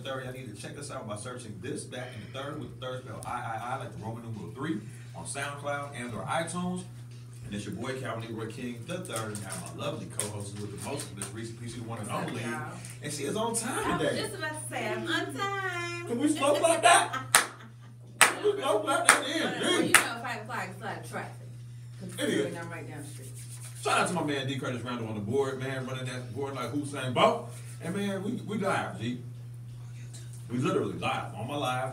third. I need to check us out by searching This, That, and the Third with the third spell I, like the Roman numeral 3 on SoundCloud and or iTunes. And it's your boy Calvin Leroy King the Third, and I have my lovely co-host with the most of this Rici, the one and only, and she is on time today. I was just about to say I'm on time. Can we slow like that? Can we slow like that? Well, you know, 5 o'clock is a lot of traffic. Considering I'm right down the street. Shout out to my man D. Curtis Randall on the board, man, running that board like Hussein Bolt. And man, we live, G. We literally live on my live.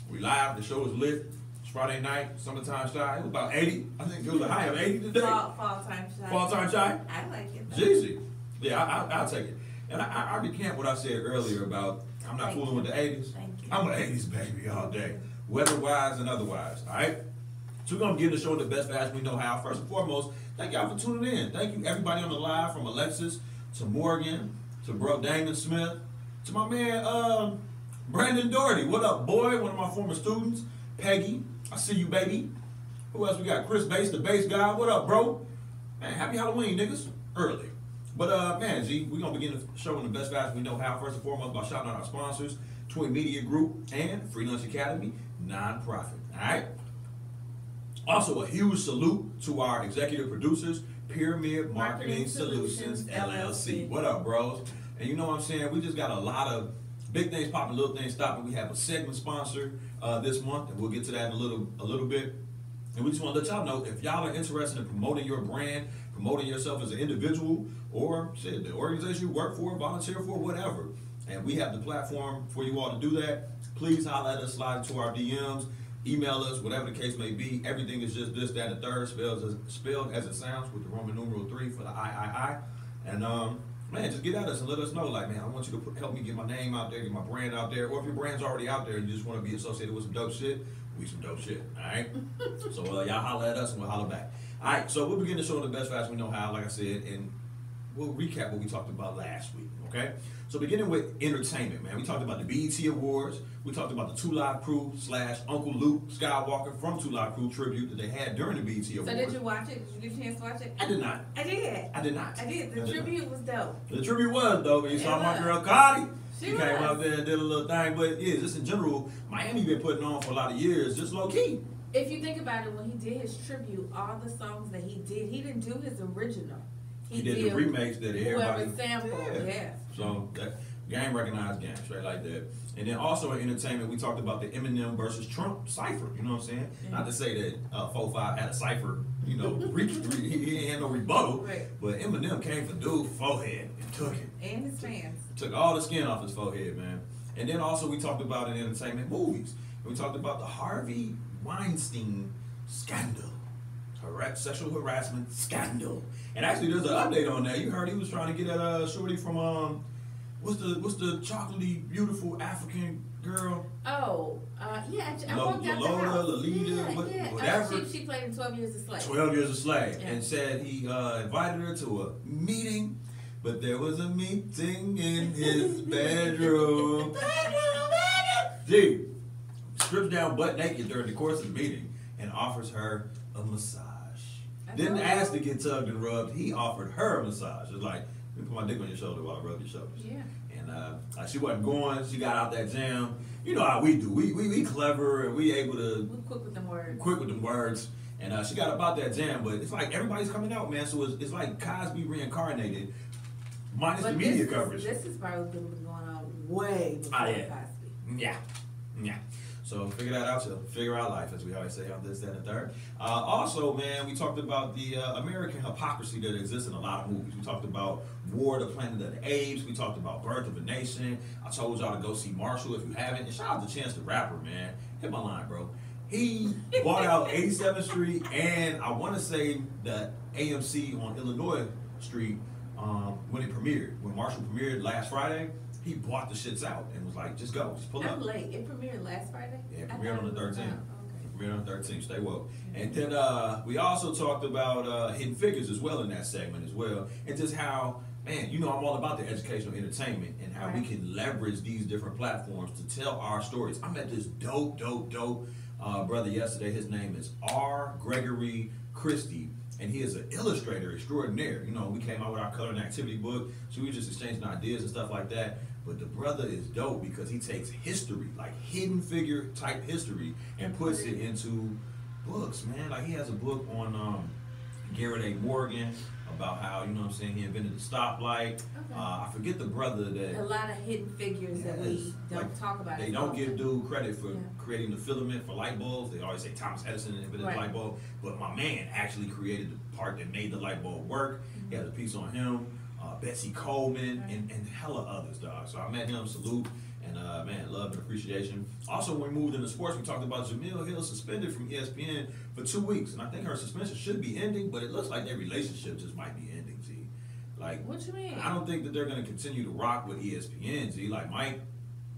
We live. The show is lit. It's Friday night, summertime shy. It was about 80. I think it was a high of 80 today. Fall time shy. Fall time shy? I like it. Jeezy. Yeah, I'll take it. And I recant what I said earlier about I'm not fooling with the 80s. Thank you. I'm an 80s baby all day, weather-wise and otherwise, all right? So we're going to begin the show the best fast we know how. First and foremost, thank y'all for tuning in. Thank you, everybody on the live, from Alexis to Morgan to bro Damon Smith to my man Brandon Doherty. What up, boy? One of my former students. Peggy, I see you, baby. Who else we got? Chris Bass, the bass guy. What up, bro? Man, happy Halloween, niggas. Early. But, man, G, we're going to begin the show in the best fast we know how. First and foremost, by shouting out our sponsors, Twin Media Group and Free Lunch Academy, nonprofit. All right? Also, a huge salute to our executive producers, Pyramid Marketing Solutions, LLC. What up, bros? And you know what I'm saying? We just got a lot of big things popping, little things stopping. We have a segment sponsor this month, and we'll get to that in a little bit. And we just want to let y'all know, if y'all are interested in promoting your brand, promoting yourself as an individual, or shit, the organization you work for, volunteer for, whatever, and we have the platform for you all to do that, please holler at us, slide into our DMs, email us, whatever the case may be. Everything is just this, that, and the third, spelled as it sounds with the Roman numeral 3 for the I. And man, just get at us and let us know, like, man, I want you to help me get my name out there, get my brand out there, or if your brand's already out there and you just want to be associated with some dope shit, we some dope shit, all right? So y'all holler at us and we'll holler back. All right, so we'll begin the show in the best fast we know how, like I said, and we'll recap what we talked about last week, okay? So beginning with entertainment, man, we talked about the BET Awards. We talked about the 2 Live Crew / Uncle Luke Skywalker from 2 Live Crew tribute that they had during the BET Awards. So did you watch it? Did you get a chance to watch it? I did not. I did. I did not. I did. The tribute was dope. The tribute was dope. You saw my girl Cardi. She came out there and did a little thing. But yeah, just in general, Miami been putting on for a lot of years, just low key. If you think about it, when he did his tribute, all the songs that he didn't do his original. He did the remakes that everybody sampled. Yeah. So that game recognized game, straight like that. And then also in entertainment, we talked about the Eminem versus Trump cipher. You know what I'm saying? Mm-hmm. Not to say that 4-5 had a cipher. You know, he ain't had no rebuttal. Right. But Eminem came for dude's forehead and took it. And his fans. Took all the skin off his forehead, man. And then also we talked about in entertainment movies. We talked about the Harvey Weinstein scandal. Sexual harassment scandal. And actually there's an update on that. You heard he was trying to get at shorty from what's the chocolatey beautiful African girl? Oh, yeah, I walked out the house. Lolita, whatever. She played in 12 Years a Slave. 12 Years a Slave. Yeah. And said he invited her to a meeting, but there was a meeting in his bedroom. Gee, strips down butt naked during the course of the meeting and offers her a massage. Didn't ask to get tugged and rubbed. He offered her a massage. It's like, let me put my dick on your shoulder while I rub your shoulders. Yeah. And she wasn't going. She got out that jam. You know how we do. We clever and we able to. We quick with them words. Quick with them words. And she got about that jam. But it's like everybody's coming out, man. So it's like Cosby reincarnated, minus the media coverage. This is probably been going on way before Cosby. Yeah. So figure that out, figure out life, as we always say on This, That, and the Third. Also, man, we talked about the American hypocrisy that exists in a lot of movies. We talked about War, the Planet of the Apes. We talked about Birth of a Nation. I told y'all to go see Marshall if you haven't. And shout out to Chance the Rapper, man. Hit my line, bro. He bought out 87th Street and I want to say the AMC on Illinois Street when it premiered. When Marshall premiered last Friday, he bought the shits out and was like, just go, just pull up. I'm late. It premiered last Friday? Yeah, it premiered on the 13th. Okay. It premiered on the 13th. Stay woke. And then we also talked about Hidden Figures as well in that segment as well. And just how, man, you know, I'm all about the educational entertainment and how we can leverage these different platforms to tell our stories. I met this dope brother yesterday. His name is R. Gregory Christie. And he is an illustrator extraordinaire. You know, we came out with our color and activity book, so we were just exchanging ideas and stuff like that. But the brother is dope because he takes history, like hidden figure type history, and puts it into books, man. Like he has a book on Garrett A. Morgan about how, you know what I'm saying, he invented the stoplight. Okay. I forget the brother that... A lot of hidden figures that we don't like, talk about. They don't give dude credit for creating the filament for light bulbs. They always say Thomas Edison invented the light bulb. But my man actually created the part that made the light bulb work. He has a piece on him. Betsy Coleman, and hella others, dog. So I met him, salute, and man, love and appreciation. Also, when we moved into sports, we talked about Jamil Hill suspended from ESPN for 2 weeks. And I think her suspension should be ending, but it looks like their relationship just might be ending, Z. Like, what you mean? I don't think that they're going to continue to rock with ESPN, Z. Like, Mike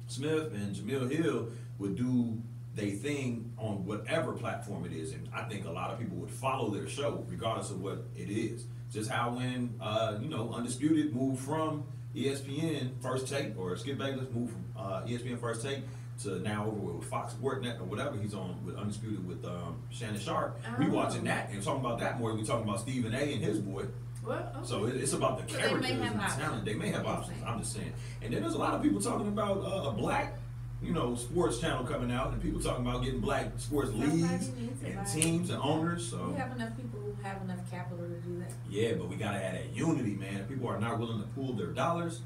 Smith and Jamil Hill would do their thing on whatever platform it is. And I think a lot of people would follow their show, regardless of what it is. Just how when, you know, Undisputed moved from ESPN First Take, or Skip Bayless moved from ESPN First Take to now over with Fox Sports Net or whatever he's on with Undisputed with Shannon Sharp. We watching that and talking about that more than we talking about Stephen A. and his boy. Well, okay. So it's about the characters and the talent. They may have options. I'm just saying. And then there's a lot of people talking about a black, you know, sports channel coming out, and people talking about getting black sports leagues and teams and owners. So we have enough people who have enough capital to do that. Yeah, but we gotta have that unity, man. If people are not willing to pool their dollars,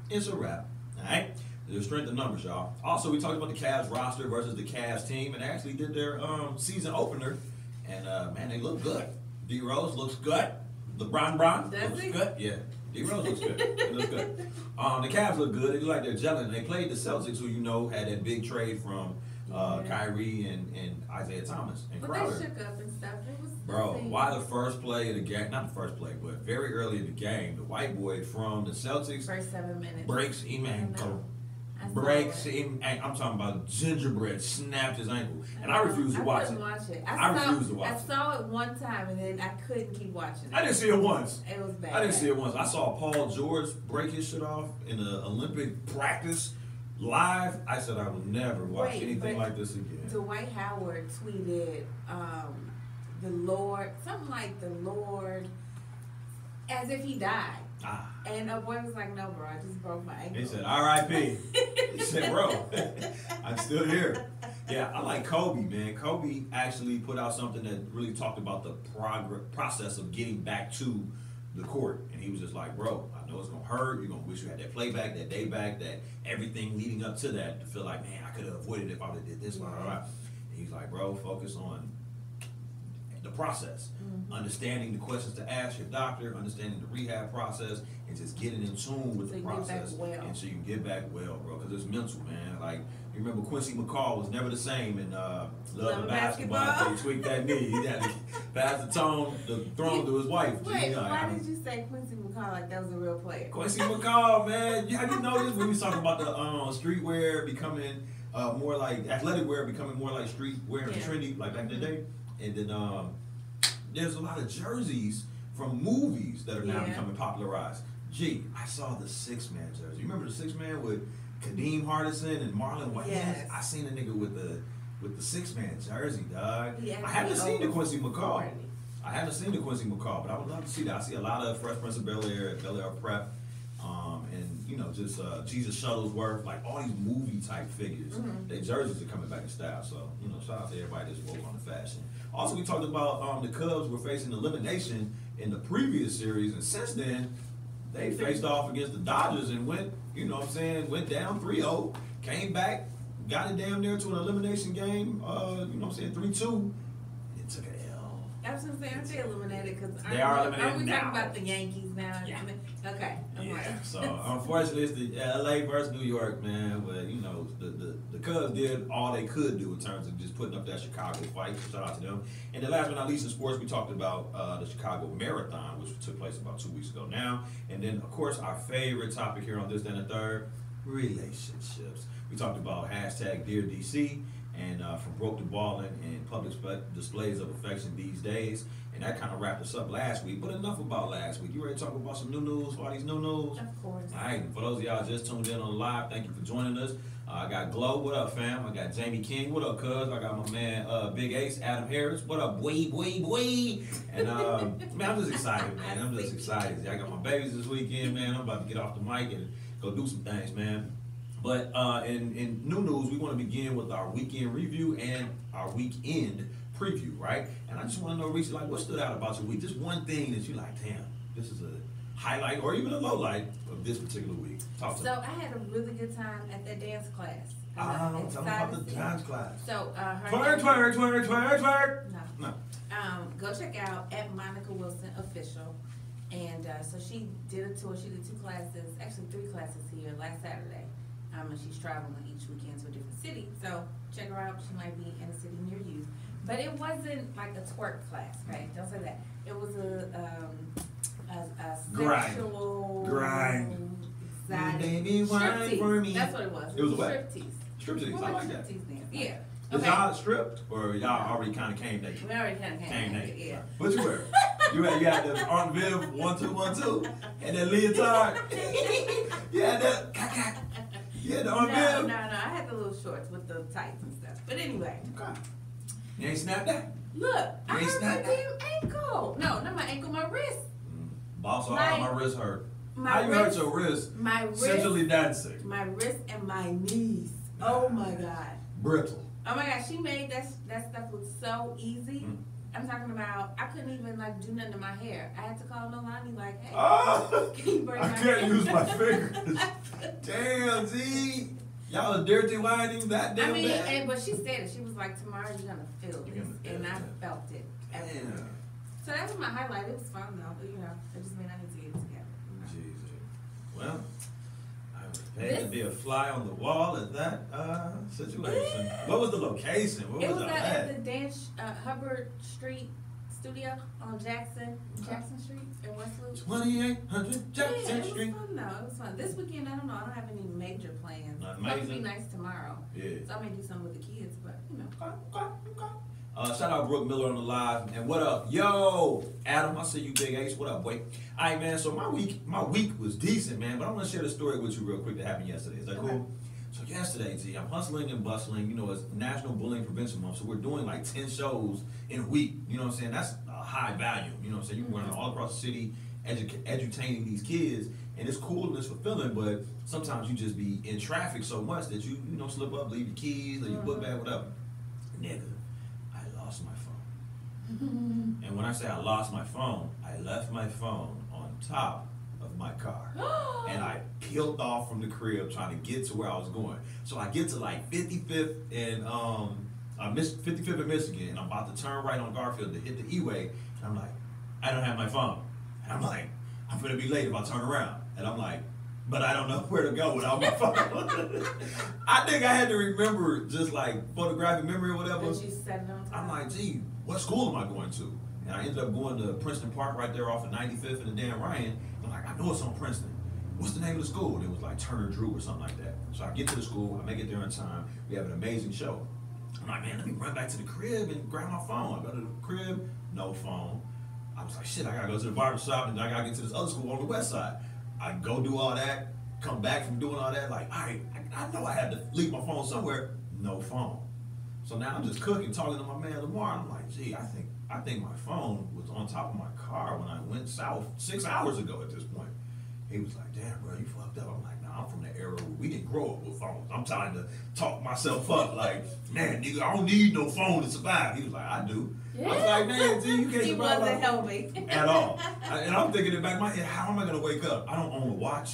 it's a wrap. All right. There's strength in numbers, y'all. Also, we talked about the Cavs roster versus the Cavs team, and they actually did their season opener, and man, they look good. D Rose looks good. LeBron looks good. Yeah. D Rose looks good. It looks good. The Cavs look good. They look like they're gelling. They played the Celtics, who you know had that big trade from Kyrie and Isaiah Thomas and Crowder. But they shook up and stuff. It was why the first play of the game, not the first play, but very early in the game, the white boy from the Celtics first 7 minutes breaks him ankle. Breaks him. I'm talking about gingerbread snapped his ankle, and I refuse to watch it. I refuse to watch it. I saw it one time, and then I couldn't keep watching it. I didn't see it once. It was bad. I didn't see it once. I saw Paul George break his shit off in an Olympic practice live. I said I will never watch anything like this again. Dwight Howard tweeted, "The Lord," something like "the Lord," as if he died. And a boy was like, "No, bro, I just broke my ankle." He said, "R.I.P." He said, "Bro, I'm still here." Yeah, I like Kobe, man. Kobe actually put out something that really talked about the process of getting back to the court. And he was just like, "Bro, I know it's going to hurt. You're going to wish you had that playback, that day back, that everything leading up to that to feel like, man, I could have avoided it if I would have did this." Blah, blah, blah. And he's like, "Bro, focus on the process, understanding the questions to ask your doctor, understanding the rehab process, and just getting in tune with the process, and so you can get back well, bro. Because it's mental, man. Like you remember Quincy McCall was never the same in Love and Basketball. He tweaked that knee. He had to pass the throne to his wife. Wait, why did you say Quincy McCall like that was a real player? Quincy McCall, man. I didn't know this when we was talking about the streetwear becoming more like athletic wear, becoming more like streetwear and trendy, like back in the day. And then there's a lot of jerseys from movies that are now becoming popularized. Gee, I saw the 6-man jersey. You remember the 6-man with Kadeem Hardison and Marlon Wayans? Yes. I seen a nigga with the 6-man jersey, dog. I haven't seen the Quincy McCall. I haven't seen the Quincy McCall, but I would love to see that. I see a lot of Fresh Prince of Bel-Air at Bel-Air Prep. And you know, just Jesus Shuttlesworth, like all these movie type figures. Their jerseys are coming back in style. So, you know, shout out to everybody that's woke on the fashion. Also, we talked about the Cubs were facing elimination in the previous series, and since then, they faced off against the Dodgers and went, you know what I'm saying, went down 3-0, came back, got it damn near to an elimination game, you know what I'm saying, 3-2, and took an L. I was going to say, aren't they eliminated? Because they are eliminated Are we now. talking about the Yankees now? Yeah. Okay. Yeah, so unfortunately, it's the LA versus New York, man. But you know, the Cubs did all they could do in terms of just putting up that Chicago fight. So shout out to them. And then last but not least in sports, we talked about the Chicago Marathon, which took place about 2 weeks ago now. And then, of course, our favorite topic here on This, Then, and Third, relationships. We talked about hashtag Dear DC and from broke to balling and public displays of affection these days. And that kind of wrapped us up last week. But enough about last week. You ready to talk about some new news? All these new news? Of course. All right. For those of y'all just tuned in on the live, thank you for joining us. I got Glow. What up, fam? I got Jamie King. What up, cuz? I got my man Big Ace, Adam Harris. What up, boy? And man, I'm just excited, man. I'm just excited. I got my babies this weekend, man. I'm about to get off the mic and go do some things, man. But in new news, we want to begin with our weekend review and our weekend preview, right? And I just want to know, Rici, like, what stood out about your week? Just one thing that you like, damn, this is a highlight or even a low light of this particular week. Talk to me. So I had a really good time at that dance class. Tell me about the dance class. So twerk. No. Go check out at Monica Wilson Official. And so she did a tour. She did 2 classes, actually 3 classes here last Saturday. And she's traveling each weekend to a different city. So check her out. She might be in a city near you. But it wasn't like a twerk class, right? Don't say that. It was a sexual grind. Exotic Baby, wine for me. That's what it was. It was a what? Striptease. Striptease. I like that. Striptease dance. Yeah. Did y'all strip or y'all already kind of came naked? We already kind of came naked. Yeah. What you wear? You had the Aunt Viv 1 2 1 2 and that leotard. Yeah, that. Yeah, the Aunt Viv. No. I had the little shorts with the tights and stuff. But anyway. Okay. You ain't snapped that? Look, I hurt my damn ankle. No, not my ankle, my wrist. Boss, my wrist hurt. How you wrist, hurt your wrist? My wrist. Centrally dancing. My wrist and my knees. Oh my God. Brittle. Oh my God, she made that stuff look so easy. I'm talking about, I couldn't even like do nothing to my hair. I had to call Nolani like, hey, can you bring my hair? I can't use my fingers. Damn, Z. Y'all are dirty whining that damn bad. But she said it. She was like, tomorrow you're gonna feel this. And I felt it. Damn. So that was my highlight. It was fun though, but it just mean I need to get it together. Jesus. Well, I was paid to be a fly on the wall at that situation. What was the location? What was at the Dance Hubbard Street studio on Jackson Street in Westwood. 2800 Jackson Street. It was fun though. It was fun. This weekend, I don't know. I don't have any major plans. It's supposed to be nice tomorrow. Yeah. So I may do something with the kids, but Okay. Shout out Brooke Miller on the live. And what up? Yo, Adam, I see you, Big Ace. What up, boy? All right, man. So my week was decent, man. But I want to share the story with you real quick that happened yesterday. Is that cool? So yesterday, G, I'm hustling and bustling. It's National Bullying Prevention Month. So we're doing like 10 shows in a week. You know what I'm saying? That's a high value. You know what I'm saying? You're running all across the city, edutaining these kids. And it's cool and it's fulfilling, but sometimes you just be in traffic so much that you slip up, leave your keys, leave your book bag, whatever. Nigga, I lost my phone. And when I say I lost my phone, I left my phone on top of my car. And I peeled off from the crib trying to get to where I was going. So I get to like 55th and 55th in Michigan, and I'm about to turn right on Garfield to hit the E-way, and I'm like, I don't have my phone. And I'm like, I'm gonna be late if I turn around. And I'm like, but I don't know where to go without my phone. I think I had to remember just like photographic memory or whatever. I'm like, gee, what school am I going to? And I ended up going to Princeton Park right there off of 95th and the Dan Ryan. I'm like, I know it's on Princeton. What's the name of the school? And it was like Turner Drew or something like that. So I get to the school, I make it there in time. We have an amazing show. I'm like, man, let me run back to the crib and grab my phone. I go to the crib, no phone. I was like, shit, I gotta go to the barbershop and I gotta get to this other school on the west side. I go do all that, come back from doing all that, like, all right, I know I had to leave my phone somewhere, no phone. So now I'm just cooking, talking to my man Lamar, and I'm like, gee, I think my phone was on top of my car when I went south 6 hours ago at this point. He was like, damn, bro, you fucked up. I'm like, nah, I'm from the era where we didn't grow up with phones. I'm trying to talk myself up, like, man, nigga, I don't need no phone to survive. He was like, I do. Yeah. I was like, man, dude, you can't survive. He wasn't helping. At all. And I'm thinking in the back of my head, how am I going to wake up? I don't own a watch.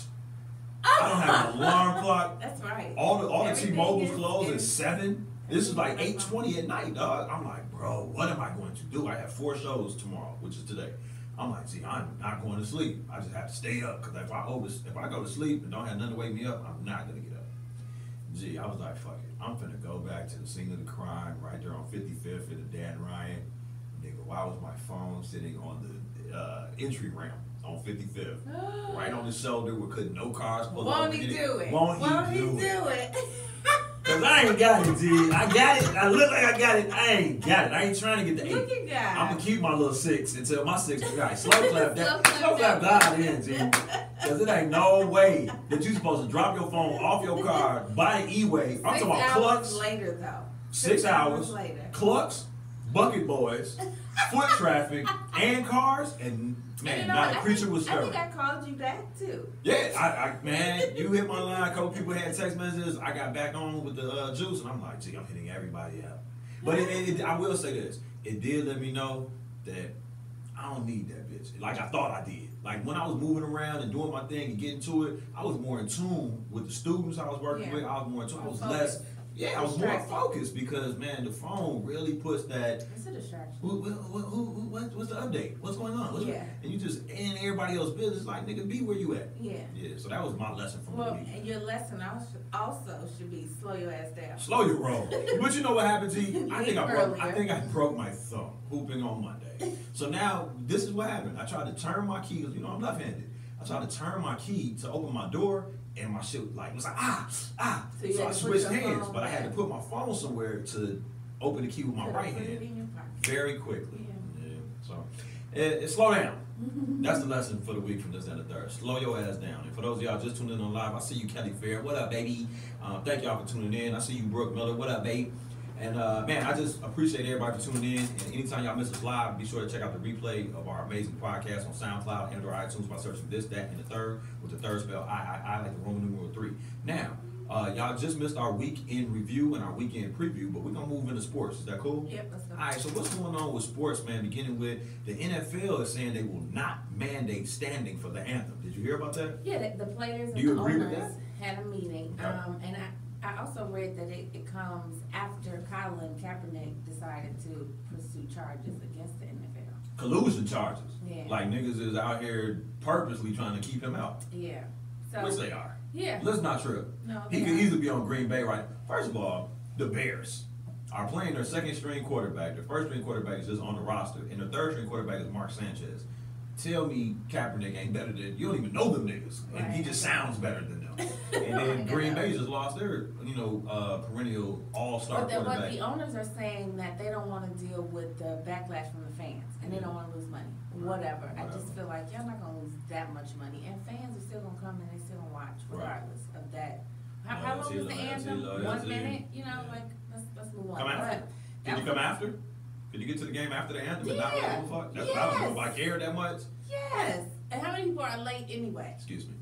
I don't have an alarm clock. That's right. All the T-Mobile's closed at 7. This is like 8:20 at night, dog. I'm like, bro, what am I going to do? I have 4 shows tomorrow, which is today. I'm like, see, I'm not going to sleep. I just have to stay up, because if I go to sleep and don't have nothing to wake me up, I'm not going to get up. Gee, I was like, fuck it. I'm finna go back to the scene of the crime right there on 55th in the Dan Ryan. Nigga, why was my phone sitting on the entry ramp on 55th? Right on the shoulder where couldn't no cars pull up. Won't he do it? Won't he do it? Cause I ain't got it, G. I got it. I look like I got it. I ain't got it. I ain't trying to get the 8. Look at that. I'm gonna keep my little 6 until my 6 is right. Slow clap that. Slow clap God in, G. Cause it ain't no way that you supposed to drop your phone off your car, buy an E-way. I'm talking about clucks. 6 hours later though. 6 hours. Later. Clucks. bucket boys, foot traffic, and cars, and man, not a creature was stirring. I think I called you back too. Yeah, man, you hit my line. A couple people had text messages. I got back on with the juice, and I'm like, gee, I'm hitting everybody up. But I will say this: it did let me know that I don't need that bitch like I thought I did. Like when I was moving around and doing my thing and getting to it, I was more in tune with the students I was working with. I was more in tune. I was less. Yeah, I was more focused because, man, the phone really puts that. It's a distraction. What's the update? What's going on? And you just in everybody else's business, like, nigga, be where you at. Yeah. Yeah, so that was my lesson from the week. And your lesson also should be slow your ass down. Slow your roll. But you know what happened, G? I think I broke my thumb hooping on Monday. So now, this is what happened. I tried to turn my key, you know, I'm left-handed. I tried to turn my key to open my door, and my shit was like So I switched hands, but I had to put my phone somewhere to open the key with my right hand very quickly. Yeah. So slow down. That's the lesson for the week from this and the third. Slow your ass down. And for those of y'all just tuning in on live, I see you, Kelly Fair. What up, baby? Thank y'all for tuning in. I see you, Brooke Miller. What up, babe? And man, I just appreciate everybody for tuning in. And anytime y'all miss us live, be sure to check out the replay of our amazing podcast on SoundCloud and or iTunes by searching this, that, and the third, with the third spell I like the Roman numeral 3. Now, y'all just missed our weekend review and our weekend preview, but we're gonna move into sports. Is that cool? Yep, let's go. All right, so what's going on with sports, man? Beginning with the NFL is saying they will not mandate standing for the anthem. Did you hear about that? Yeah, the players and the owners had a meeting, and I also read that it comes after Colin Kaepernick decided to pursue charges against the NFL. Collusion charges. Yeah. Like niggas is out here purposely trying to keep him out. Yeah. So, which they are. Yeah. Let's not trip. No. He could easily be on Green Bay, right? First of all, the Bears are playing their second string quarterback. The first string quarterback is just on the roster, and the third string quarterback is Mark Sanchez. Tell me Kaepernick ain't better than, you don't even know them niggas, and he just sounds better than them. And then Green Bay just lost their, perennial all-star quarterback. But the owners are saying that they don't want to deal with the backlash from the fans, and they don't want to lose money. Whatever. I just feel like y'all not gonna lose that much money, and fans are still gonna come and they still gonna watch regardless of that. How long is the anthem? 1 minute. You know, let's move on. Come after? Did you come after? Could you get to the game after the anthem and not give a fuck? That's what I don't know if I care that much. Yes. And how many people are late anyway? Excuse me.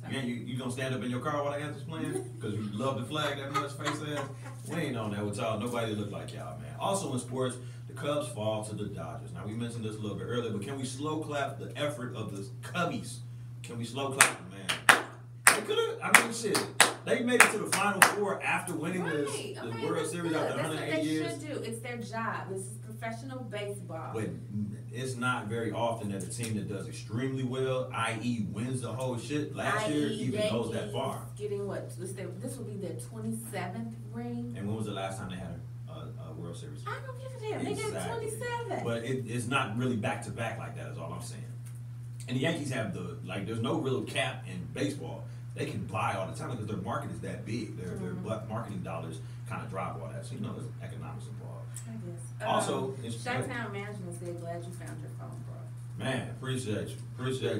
Man, you gonna stand up in your car while the anthem's playing? Because you love the flag that much, face ass? We ain't on that with y'all. Nobody look like y'all, man. Also in sports, the Cubs fall to the Dodgers. Now, we mentioned this a little bit earlier, but can we slow clap the effort of the Cubbies? Can we slow clap them, man? They could've, shit. They made it to the Final Four after winning the World Series after 108 years. That's what they should do. It's their job. This is professional baseball. But it's not very often that a team that does extremely well, i.e. wins the whole shit last year, even goes that far. Getting what? This will be their 27th ring. And when was the last time they had a World Series? I don't give a damn. They got 27. But it's not really back-to-back like that is all I'm saying. And the Yankees have there's no real cap in baseball. They can buy all the time because their market is that big. Their marketing dollars kind of drive all that. So, there's economics involved. I guess. Also, Chi-Town Management said, glad you found your phone, bro. Man, appreciate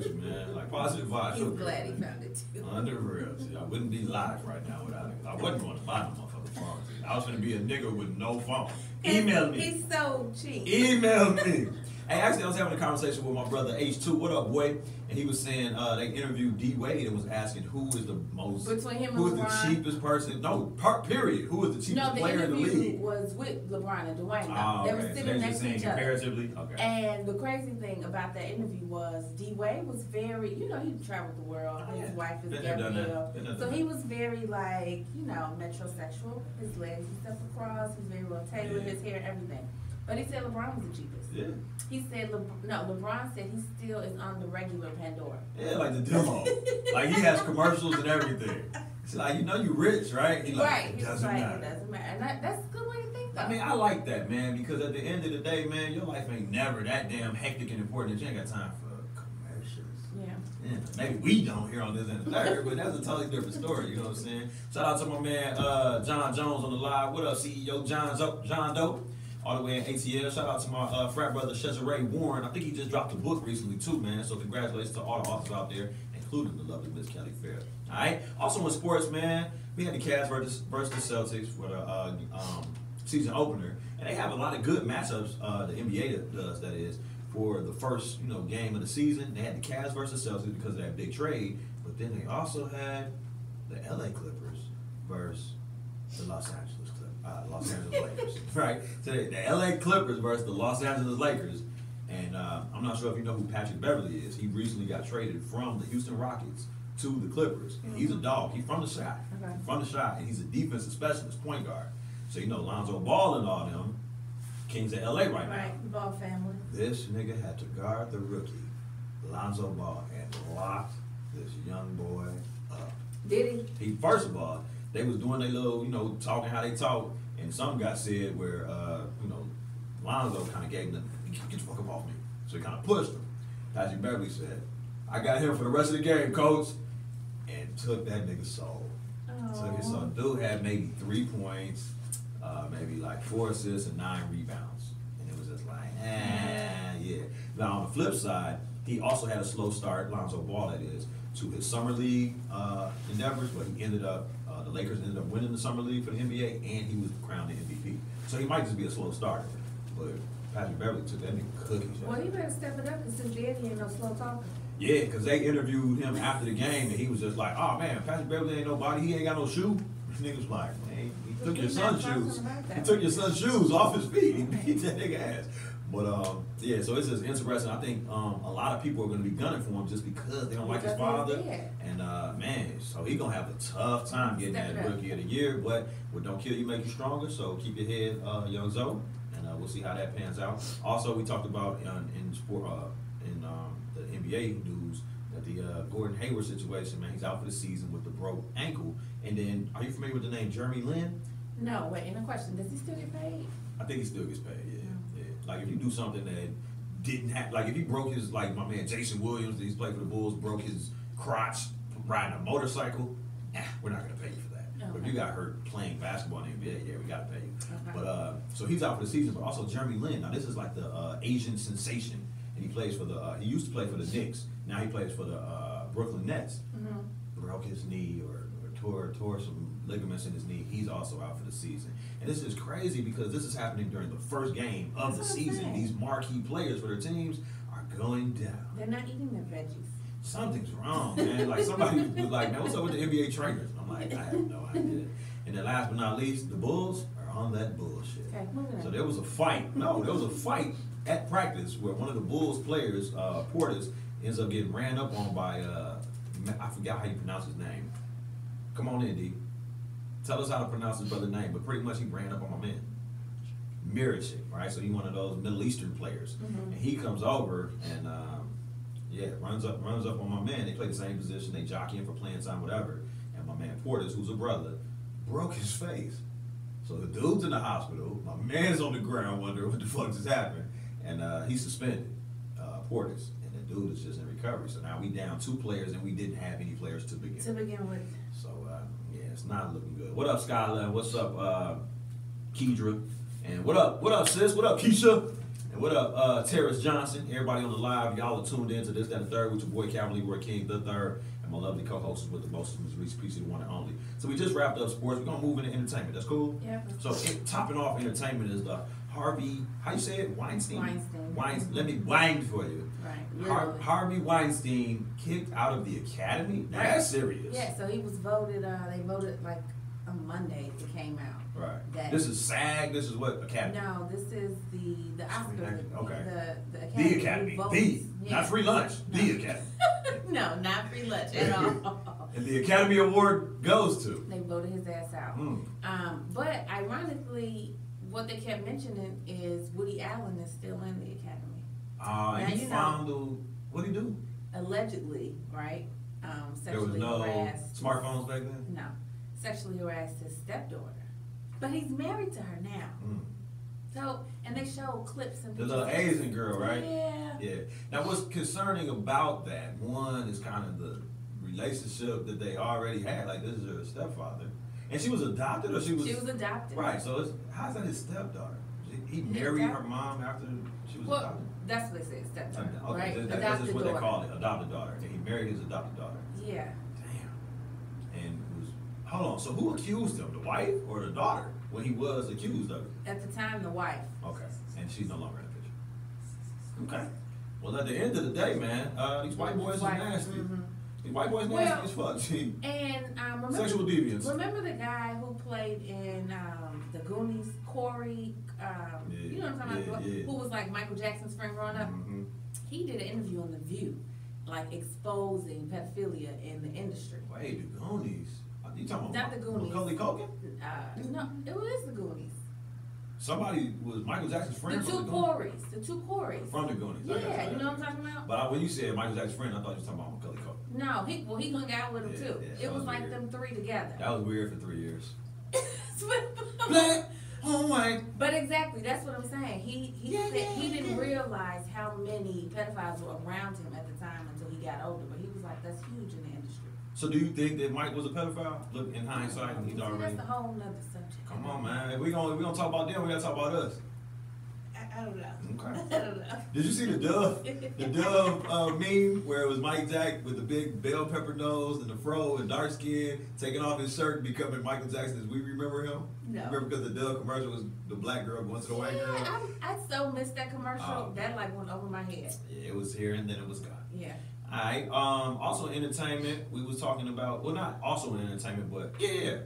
you, man. Like, positive vibes. He's glad he found it, too. Under real. See, I wouldn't be live right now without it. I wasn't going to buy no motherfucking phone. I was going to be a nigga with no phone. Email me. He's so cheap. Email me. Hey, actually, I was having a conversation with my brother H2. What up, boy? And he was saying they interviewed D Wade and was asking who is the most, between him who and is the cheapest person? No, period. Who is the cheapest player in the league? No, the interview was with LeBron and Dwayne. They were sitting next to each other. Comparatively, okay. And the crazy thing about that interview was D Wade was very, he traveled the world. His wife is Gabrielle, so he was very metrosexual. His legs and stuff across. He's very well tailored. His hair, everything. But he said LeBron was the cheapest. Yeah. He said, LeBron said he still is on the regular Pandora. Yeah, like the demo. Like he has commercials and everything. It's like, you rich, right? He it doesn't matter. And that's a good way to think, though. I mean, I like that, man, because at the end of the day, man, your life ain't never that damn hectic and important that you ain't got time for commercials. Yeah. Maybe we don't here on this end of the third, but that's a totally different story, you know what I'm saying? Shout out to my man, John Jones on the live. What up, CEO John Doe? All the way in ATL. Shout out to my frat brother, Cesare Warren. I think he just dropped a book recently, too, man. So congratulations to all the authors out there, including the lovely Miss Kelly Fair. All right? Also in sports, man, we had the Cavs versus the Celtics for the season opener, and they have a lot of good matchups. The NBA does, that is, for the first game of the season. They had the Cavs versus Celtics because of that big trade, but then they also had the LA Clippers versus the Los Angeles Lakers, right? So the LA Clippers versus the Los Angeles Lakers, and I'm not sure if you know who Patrick Beverly is. He recently got traded from the Houston Rockets to the Clippers. And he's a dog. He's from the shot. Okay. From the shot, and he's a defensive specialist, point guard. So Lonzo Ball and all them, Kings of LA right now. Right, Ball family. This nigga had to guard the rookie, Lonzo Ball, and locked this young boy up. Did he? First of all, they was doing their little, talking how they talk, and something got said where, Lonzo kind of gave him get the fuck up off me. So he kind of pushed him. Patrick Beverly said, I got him for the rest of the game, coach, and took that nigga's soul. Took his soul. Dude had maybe 3 points, maybe like 4 assists and 9 rebounds. And it was just like, yeah. Now on the flip side, he also had a slow start, Lonzo Ball that is, to his summer league endeavors, but he ended up, the Lakers ended up winning the summer league for the NBA, and he was crowned the MVP. So he might just be a slow starter, but Patrick Beverly took that nigga cookies. Well, he better step it up, because since then he ain't no slow talker. Yeah, because they interviewed him after the game, and he was just like, oh man, Patrick Beverly ain't nobody, he ain't got no shoe. The nigga's like, man, he took your son's shoes. He took your son's shoes off his feet. He beat that nigga ass. But yeah, so it's just interesting. I think a lot of people are going to be gunning for him just because they don't like his father. And man, so he going to have a tough time getting that Rookie of the Year. But what don't kill you make you stronger. So keep your head, young Zoe, and we'll see how that pans out. Also, we talked about in sport in the NBA news that the Gordon Hayward situation. Man, he's out for the season with the broke ankle. And then, are you familiar with the name Jeremy Lin? No. Wait. In a question, does he still get paid? I think he still gets paid. Yeah. Like if you do something that didn't have, like if he broke his, like my man Jason Williams, he's played for the Bulls, broke his crotch riding a motorcycle, we're not gonna pay you for that. Okay. But if you got hurt playing basketball in the NBA, yeah, we gotta pay you. Okay. But so he's out for the season, but also Jeremy Lin. Now this is like the Asian sensation, and he plays for the. He used to play for the Knicks. Now he plays for the Brooklyn Nets. Mm-hmm. Broke his knee or tore some ligaments in his knee. He's also out for the season. And this is crazy because this is happening during the first game of the season. These marquee players for their teams are going down. They're not eating their veggies. Something's wrong, man. Like somebody was like, man, what's up with the NBA trainers? I'm like, I have no idea. And then last but not least, the Bulls are on that bullshit. Okay, so there was a fight. No, there was a fight at practice where one of the Bulls players, Portis, ends up getting ran up on by, I forgot how you pronounce his name. Come on in, D. Tell us how to pronounce his brother's name, but pretty much he ran up on my man. Rici, right? So he's one of those Middle Eastern players. Mm-hmm. And he comes over and, runs up on my man. They play the same position. They jockey him for playing time, whatever. And my man Portis, who's a brother, broke his face. So the dude's in the hospital. My man's on the ground wondering what the fuck just happened. And he's suspended, Portis. And the dude is just in recovery. So now we down 2 players and we didn't have any players to begin with. So, it's not looking good. What up, Skylar? What's up, Kedra? And what up, sis? What up, Keisha? And what up, Terrence Johnson? Everybody on the live, y'all are tuned in to this, that, and the third with your boy, Cavalier Roy King, the third, and my lovely co-hosts with the most, Ms. Rici, Peace, the one and only. So we just wrapped up sports. We're going to move into entertainment. That's cool? Yeah. So topping off entertainment is the Harvey, how you say it? Weinstein? Let me wind for you. Right. Harvey Weinstein kicked out of the academy? Now that's serious. Yeah, so he was voted, they voted like on Monday it came out. Right. This is SAG, this is what, Academy? No, this is the Oscar. Okay. The Academy. Not free lunch, no. The Academy. No, not free lunch at all. And the Academy Award goes to? They voted his ass out. But ironically, what they kept mentioning is Woody Allen is still in the Academy. And he found what'd he do? Allegedly, right? Sexually there was no harassed. Smartphones back then? No. Sexually harassed his stepdaughter. But he's married to her now. So, and they show clips and pictures. The little Asian girl, right? Yeah. Now what's concerning about that, one is kind of the relationship that they already had. Like this is her stepfather. And she was adopted or she was? She was adopted. Right, so how's that his stepdaughter? He married her mom after she was adopted? That's what they say, stepdaughter, okay, right? That's just what they call it, adopted daughter. And he married his adopted daughter. Yeah. Damn. And it was Hold on. So who accused him? The wife or the daughter when he was accused of it? At the time, the wife. Okay. And she's no longer in the picture. Okay. Well, at the end of the day, man, these white boys are nasty. Mm-hmm. These white boys nasty as fuck. And remember, sexual deviance. Remember the guy who played in the Goonies, Corey? You know what I'm talking about? Yeah. Who was like Michael Jackson's friend growing up? Mm-hmm. He did an interview on The View, like exposing pedophilia in the industry. Wait, the Goonies? You talking about? Not the Goonies. Macaulay Culkin? No, it was the Goonies. Somebody was Michael Jackson's friend. The two Corys. From the Goonies. Yeah, you know what I'm talking about? But when you said Michael Jackson's friend, I thought you were talking about Macaulay Culkin. No, he hung out with him too. Yeah, it was like weird. Them three together. That was weird for 3 years. Black, white. But exactly, that's what I'm saying. He didn't realize how many pedophiles were around him at the time until he got older. But he was like, that's huge in the industry. So do you think that Mike was a pedophile? Look, in hindsight, he's already. That's a whole nother subject. Come on, man. If we gonna talk about them, we gotta talk about us. I don't know. Okay. I don't know. Did you see the Dove meme where it was Mike Jack with the big bell pepper nose and the fro and dark skin taking off his shirt and becoming Michael Jackson as we remember him? No. Remember because the Dove commercial was the black girl going to the white girl? I so missed that commercial. That like went over my head. Yeah, it was here and then it was gone. Yeah. All right. Also entertainment. We was talking about, well, not also in entertainment, but yeah.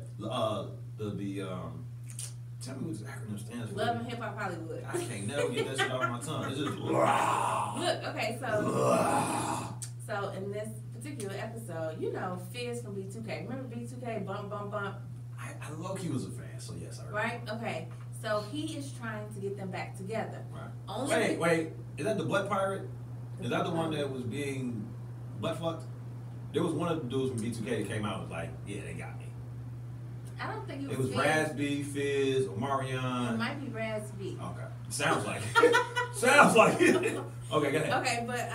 Tell me what this acronym stands for. Love and Hip Hop Hollywood. I can't never get that shit off my tongue. It's just look. Okay, so in this particular episode, you know, Fizz from B2K. Remember B2K? Bump, bump, bump. I low-key was a fan, so yes, I remember. Right. Okay. So he is trying to get them back together. Right. Wait. Is that the Butt Pirate? Is that the one that was being butt fucked? There was one of the dudes from B2K that came out and was like, yeah, they got me. I don't think it was Razby, Fizz, Omarion. It might be Razby. Okay. Sounds like it. Sounds like it. Okay, go ahead. Okay, but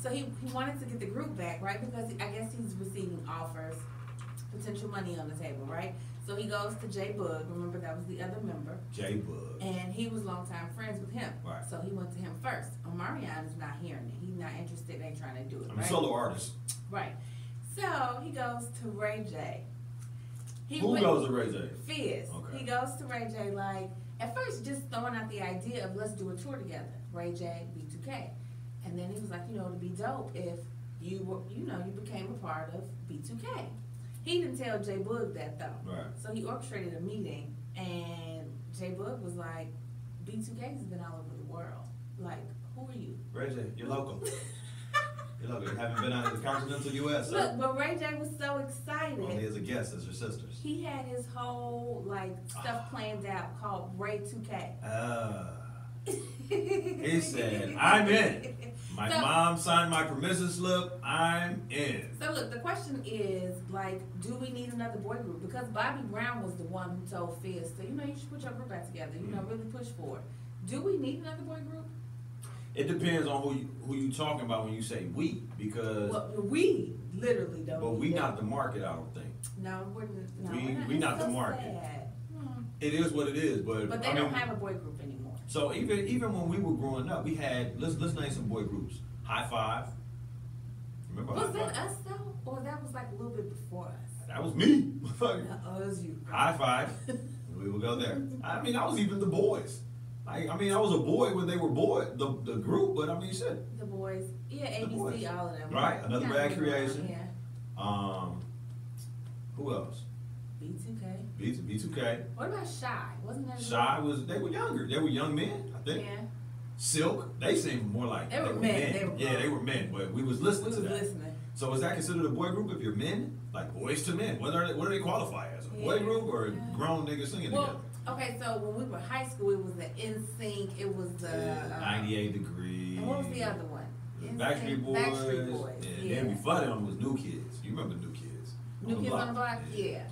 so he wanted to get the group back, right? Because I guess he's receiving offers, potential money on the table, right? So he goes to J Bug. Remember, that was the other member. J Bug. And he was longtime friends with him. Right. So he went to him first. Omarion is not hearing it. He's not interested. Ain't trying to do it. I'm a solo artist. Right. So he goes to Ray J. Who goes to Ray J? Fizz. Okay. He goes to Ray J like, at first just throwing out the idea of let's do a tour together. Ray J, B2K. And then he was like, you know, it'd be dope if you were, you know, you became a part of B2K. He didn't tell J Bug that though. Right. So he orchestrated a meeting and J Bug was like, B2K has been all over the world. Like, who are you? Ray J, you're local. You haven't been out of the continental U.S. Look, but Ray J was so excited. Only as a guest, as your sisters. He had his whole like stuff planned out called Ray 2K. He said, "I'm in." My mom signed my permission slip. I'm in. So look, the question is like, do we need another boy group? Because Bobby Brown was the one who told Fizz, so you know, you should put your group back together. You know, really push for it. Do we need another boy group? It depends on who you talking about when you say we, because we literally don't. But we not the market, I don't think. No, we not the market. It is what it is, but they don't have a boy group anymore. So even when we were growing up, we had let's name some boy groups. High Five. Remember? Was that us though, or that was like a little bit before us? That was me. Oh, it was you. High Five. We will go there. I mean, I was even the boys. I mean, I was a boy when they were the group, but I mean, shit. The boys, yeah, ABC, all of them. Right, Another Bad Creation. Yeah. Who else? B2K. B2K. What about Shy? Wasn't that? Shy they were younger. They were young men, I think. Yeah. Silk, they seemed more like they were men. They were men, but we was listening to that. So is that considered a boy group if you're men? Like boys to men? What do they qualify as? A boy group or a grown niggas singing together? Okay, so when we were high school, it was the NSYNC, it was the 98 Degrees. And what was the other one? Backstreet Boys. Backstreet Boys. Yeah. Then before them was New Kids. You remember New Kids? New Kids on the Block? Yeah. Okay.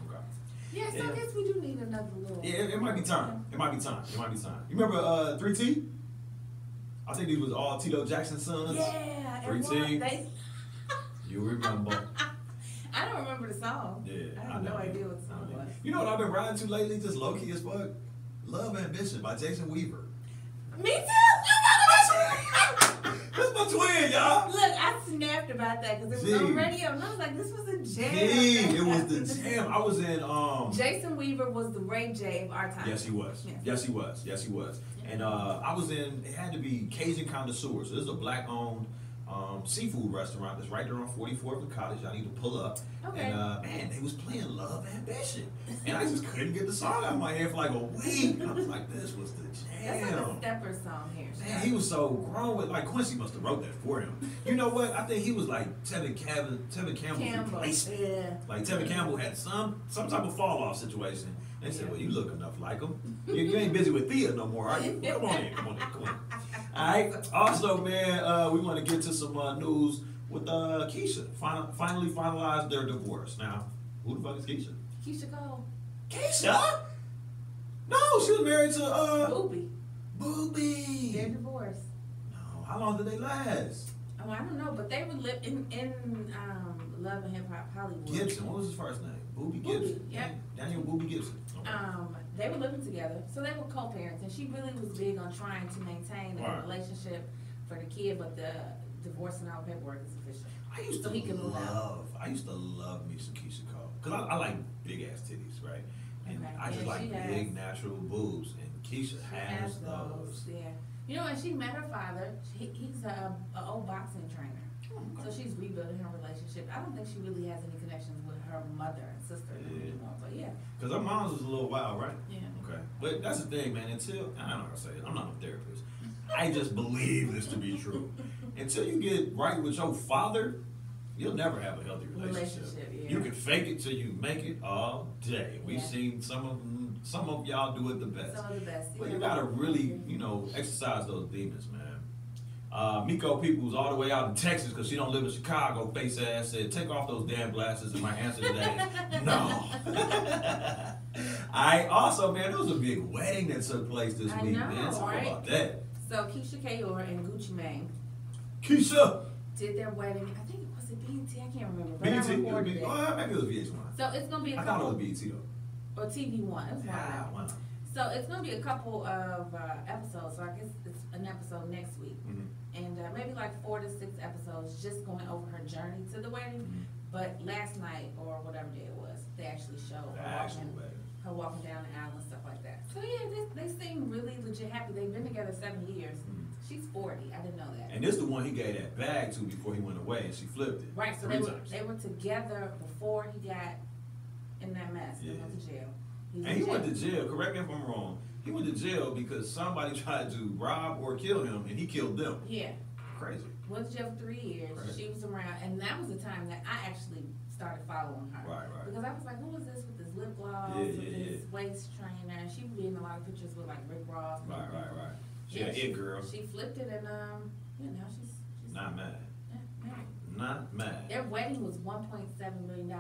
Yeah, so I guess we do need another little. Yeah, it might be time. It might be time. You remember 3T? I think these was all Tito Jackson's sons. Yeah. 3T. You remember. I don't remember the song. Yeah, I have no idea what the song was. You know what I've been riding to lately, just low key as fuck? Love Ambition by Jason Weaver. Me too. That's my twin, y'all. Look, I snapped about that because it was on radio, and I was like, this was a jam. It was the jam. I was in Jason Weaver was the Ray J of our time. Yes, he was. Yes, he was. Yes, he was. And I was in. It had to be Cajun Connoisseur. So this is a black-owned seafood restaurant that's right there on 44th and College. Y'all need to pull up. Okay. And man, they was playing Love Ambition, and I just couldn't get the song out of my head for like a week. I was like, this was the jam. That's like a stepper song here. Man, he was so grown with, like, Quincy must have wrote that for him. You know what? I think he was like Tevin Campbell's replacement. Yeah. Like Tevin Campbell had some type of fall off situation. They said, well, you look enough like him. You ain't busy with Thea no more, are you? Come on in. All right. Also, man, we want to get to some news with Keisha. Finally finalized their divorce. Now, who the fuck is Keisha? Keisha Cole. Keisha? No, she was married to Booby. They're divorced. No, how long did they last? Oh, I don't know, but they would live in Love and Hip Hop Hollywood. Gibson, what was his first name? Booby Gibson. Yep. Daniel Booby Gibson. Okay. They were living together, so they were co-parents, and she really was big on trying to maintain a relationship for the kid, but the divorce and all paperwork is official. I used to love me some Keisha Cole, because I like big ass titties, right? And I just like big natural boobs, and Keisha has those. Yeah. You know, and she met her father. He's an old boxing trainer. So she's rebuilding her relationship. I don't think she really has any connections with her mother and sister anymore. But yeah. Because her mom's was a little wild, right? Yeah. Okay. But that's the thing, man. Until, I'm not going to say it. I'm not a therapist. I just believe this to be true. Until you get right with your father, you'll never have a healthy relationship. Yeah. You can fake it till you make it all day. We've seen some of y'all do it the best. Some of the best. But you gotta really, exercise those demons, man. Miko Peoples all the way out in Texas because she don't live in Chicago. Face ass said, "Take off those damn glasses." And my answer to that is no. I also, man, there was a big wedding that took place this week, man. Talk about that. So Keisha Kayor and Gucci Mane. Keisha did their wedding. I think was it BET? I can't remember. But BET? maybe it was VH1. So it's gonna be a couple. I thought it was BET though. Or TV1. It was one. So it's gonna be a couple of episodes. So I guess it's an episode next week, and maybe like 4 to 6 episodes, just going over her journey to the wedding. But last night or whatever day it was, they actually showed her walking down the aisle and stuff like that. So yeah, they seem really legit happy. They've been together 7 years. She's 40. I didn't know that. And this is the one he gave that bag to before he went away, and she flipped it. Right. So they were together before he got in that mess. He went to jail. And he went to jail, correct me if I'm wrong, he went to jail because somebody tried to rob or kill him, and he killed them. Yeah. Crazy. Went to jail for 3 years. Crazy. She was around, and that was the time that I actually started following her. Right. Because I was like, who is this with this lip gloss, with this waist trainer? And she would be in a lot of pictures with like Rick Ross. Right. She a it girl. She flipped it, and now she's not mad. Yeah, not mad. Their wedding was $1.7 million.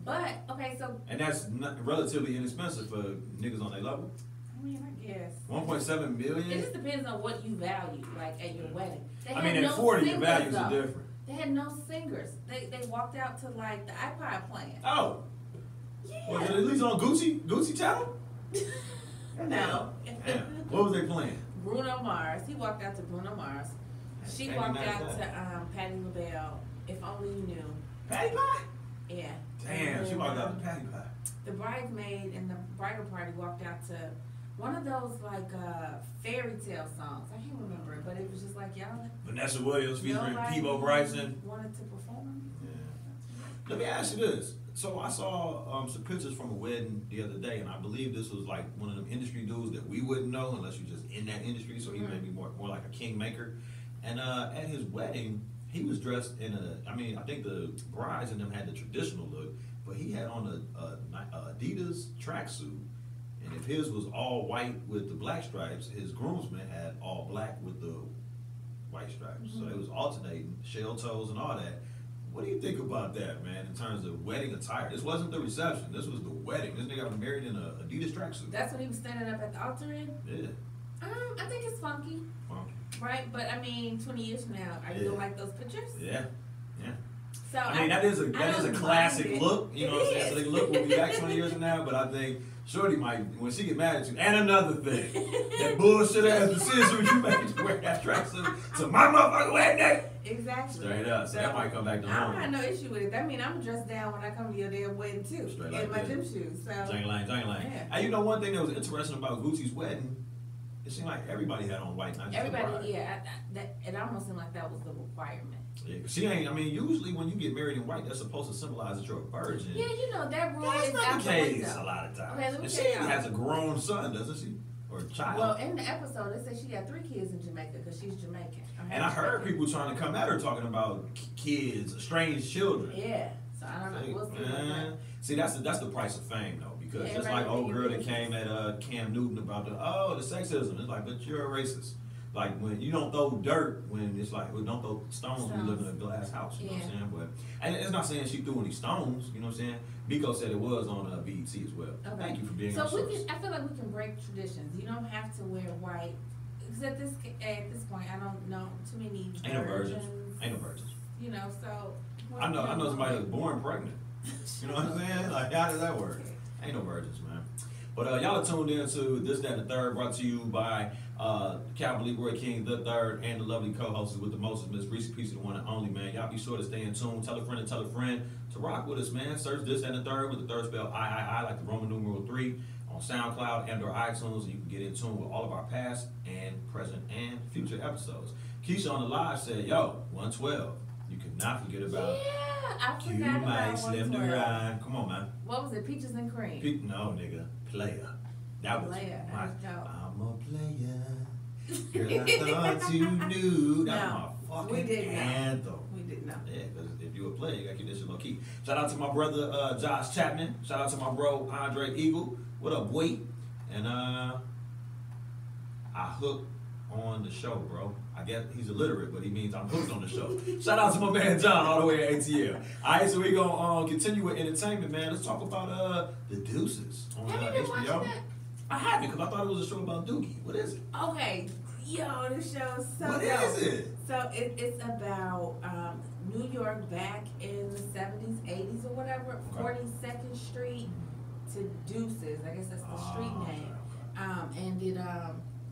But, okay, so... And that's relatively inexpensive for niggas on their level? I mean, I guess. 1.7 million? It just depends on what you value, like, at your wedding. At 40, your values are different. They had no singers. They walked out to, like, the iPod playing. Oh. Yeah. Was it at least on Gucci channel? No. Damn. What was they playing? Bruno Mars. He walked out to Bruno Mars. She walked out to Patti LaBelle, If Only You Knew. Patti Pie? Yeah. Damn, she walked out to Patti Pie. The bridesmaid and the bridal party walked out to one of those like fairy tale songs. I can't remember it, but it was just like y'all. Vanessa Williams featuring Peebo Bryson. Wanted to perform. Yeah. Let me ask you this. So I saw some pictures from a wedding the other day, and I believe this was like one of them industry dudes that we wouldn't know unless you're just in that industry. So he may be more like a kingmaker. And at his wedding, he was dressed in I think the brides and them had the traditional look, but he had on a Adidas tracksuit. And if his was all white with the black stripes, his groomsmen had all black with the white stripes. So it was alternating, shell toes and all that. What do you think about that, man, in terms of wedding attire? This wasn't the reception. This was the wedding. This nigga got married in a Adidas tracksuit. That's what he was standing up at the altar in? Yeah. I think it's funky. Right? But, 20 years from now, are you going to like those pictures? Yeah. So that is a classic look. You know what I'm saying? So the look will be back 20 years from now, but I think Shorty might, when she get mad at you, and another thing, that bullshit ass decision you made to wear that tracksuit to my motherfucking wedding day. Exactly. Straight up. So that might come back to home. I don't have no issue with it. That mean I'm dressed down when I come to your damn wedding too. Straight in like my that. gym shoes. So. Jang-a-lang. Yeah. And you know one thing that was interesting about Gucci's wedding, it seemed like everybody had on white, not just the bride. Everybody, yeah. It almost seemed like that was the requirement. Yeah, she ain't. I mean, usually when you get married in white, that's supposed to symbolize that you're a virgin. Yeah, you know that rule That's is not out the the case window. a lot of times. Okay, let me And tell she y'all. has a grown son, doesn't she, or a child? Well, in the episode, they said she got 3 kids in Jamaica because she's Jamaican. And I heard people trying to come at her talking about kids, strange children. Yeah, so I don't know. We'll see. See, that's the price of fame, though, because just like old girl that came at Cam Newton about the sexism. It's like, but you're a racist. Like when you don't throw dirt, when it's like, well, don't throw stones when you live in a glass house. You know what I'm saying? But and it's not saying she threw any stones. You know what I'm saying? Miko said it was on BET as well. Okay. Thank you for being so our source. I feel like we can break traditions. You don't have to wear white. Because at this point, I don't know too many Ain't no virgins. Ain't no virgins. You know, so. I know somebody that's born pregnant. You know what I'm saying? Like, how does that work? Ain't no virgins, man. But y'all are tuned in to This, That, and the Third, brought to you by Calvin Leroy King the Third, and the lovely co-hosts with the most, Miss Rici, the one and only, man. Y'all be sure to stay in tune. Tell a friend to rock with us, man. Search This, That, and the Third with the third spell I, like the Roman numeral 3 on SoundCloud and or iTunes, and you can get in tune with all of our past and present and future episodes. Keisha on the live said, yo, 112. You cannot forget about I forgot about Slim to Ride. Come on, man. What was it? Peaches and Cream? No, nigga. Player. That was Player. my, I'm a player. Girl, I thought you knew. That was my fucking anthem. We didn't know. Yeah, because if you a player, you gotta keep this shit low key. Shout out to my brother Josh Chapman. Shout out to my bro Andre Eagle. What up, boy? And I hooked on the show, bro. I guess he's illiterate, but he means I'm hooked on the show. Shout out to my man John all the way at ATL. All right, so we're gonna continue with entertainment, man. Let's talk about The Deuces on Have you been watching HBO. that? I haven't, because I thought it was a show about Dookie. What is it? Okay, yo, this show is so What dope. is it? So it's about New York back in the 70s, 80s or whatever, 42nd Street to Deuces. I guess that's the street name. Okay. And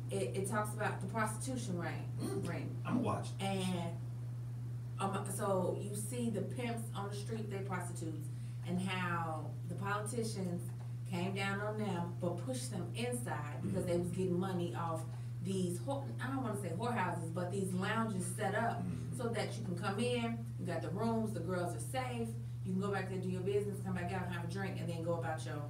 it talks about the prostitution ring. I'm watching. And so you see the pimps on the street, they prostitutes, and how the politicians came down on them but pushed them inside because they was getting money off these, I don't want to say whorehouses, but these lounges set up so that you can come in, you got the rooms, the girls are safe, you can go back there, do your business, come back out and have a drink, and then go about your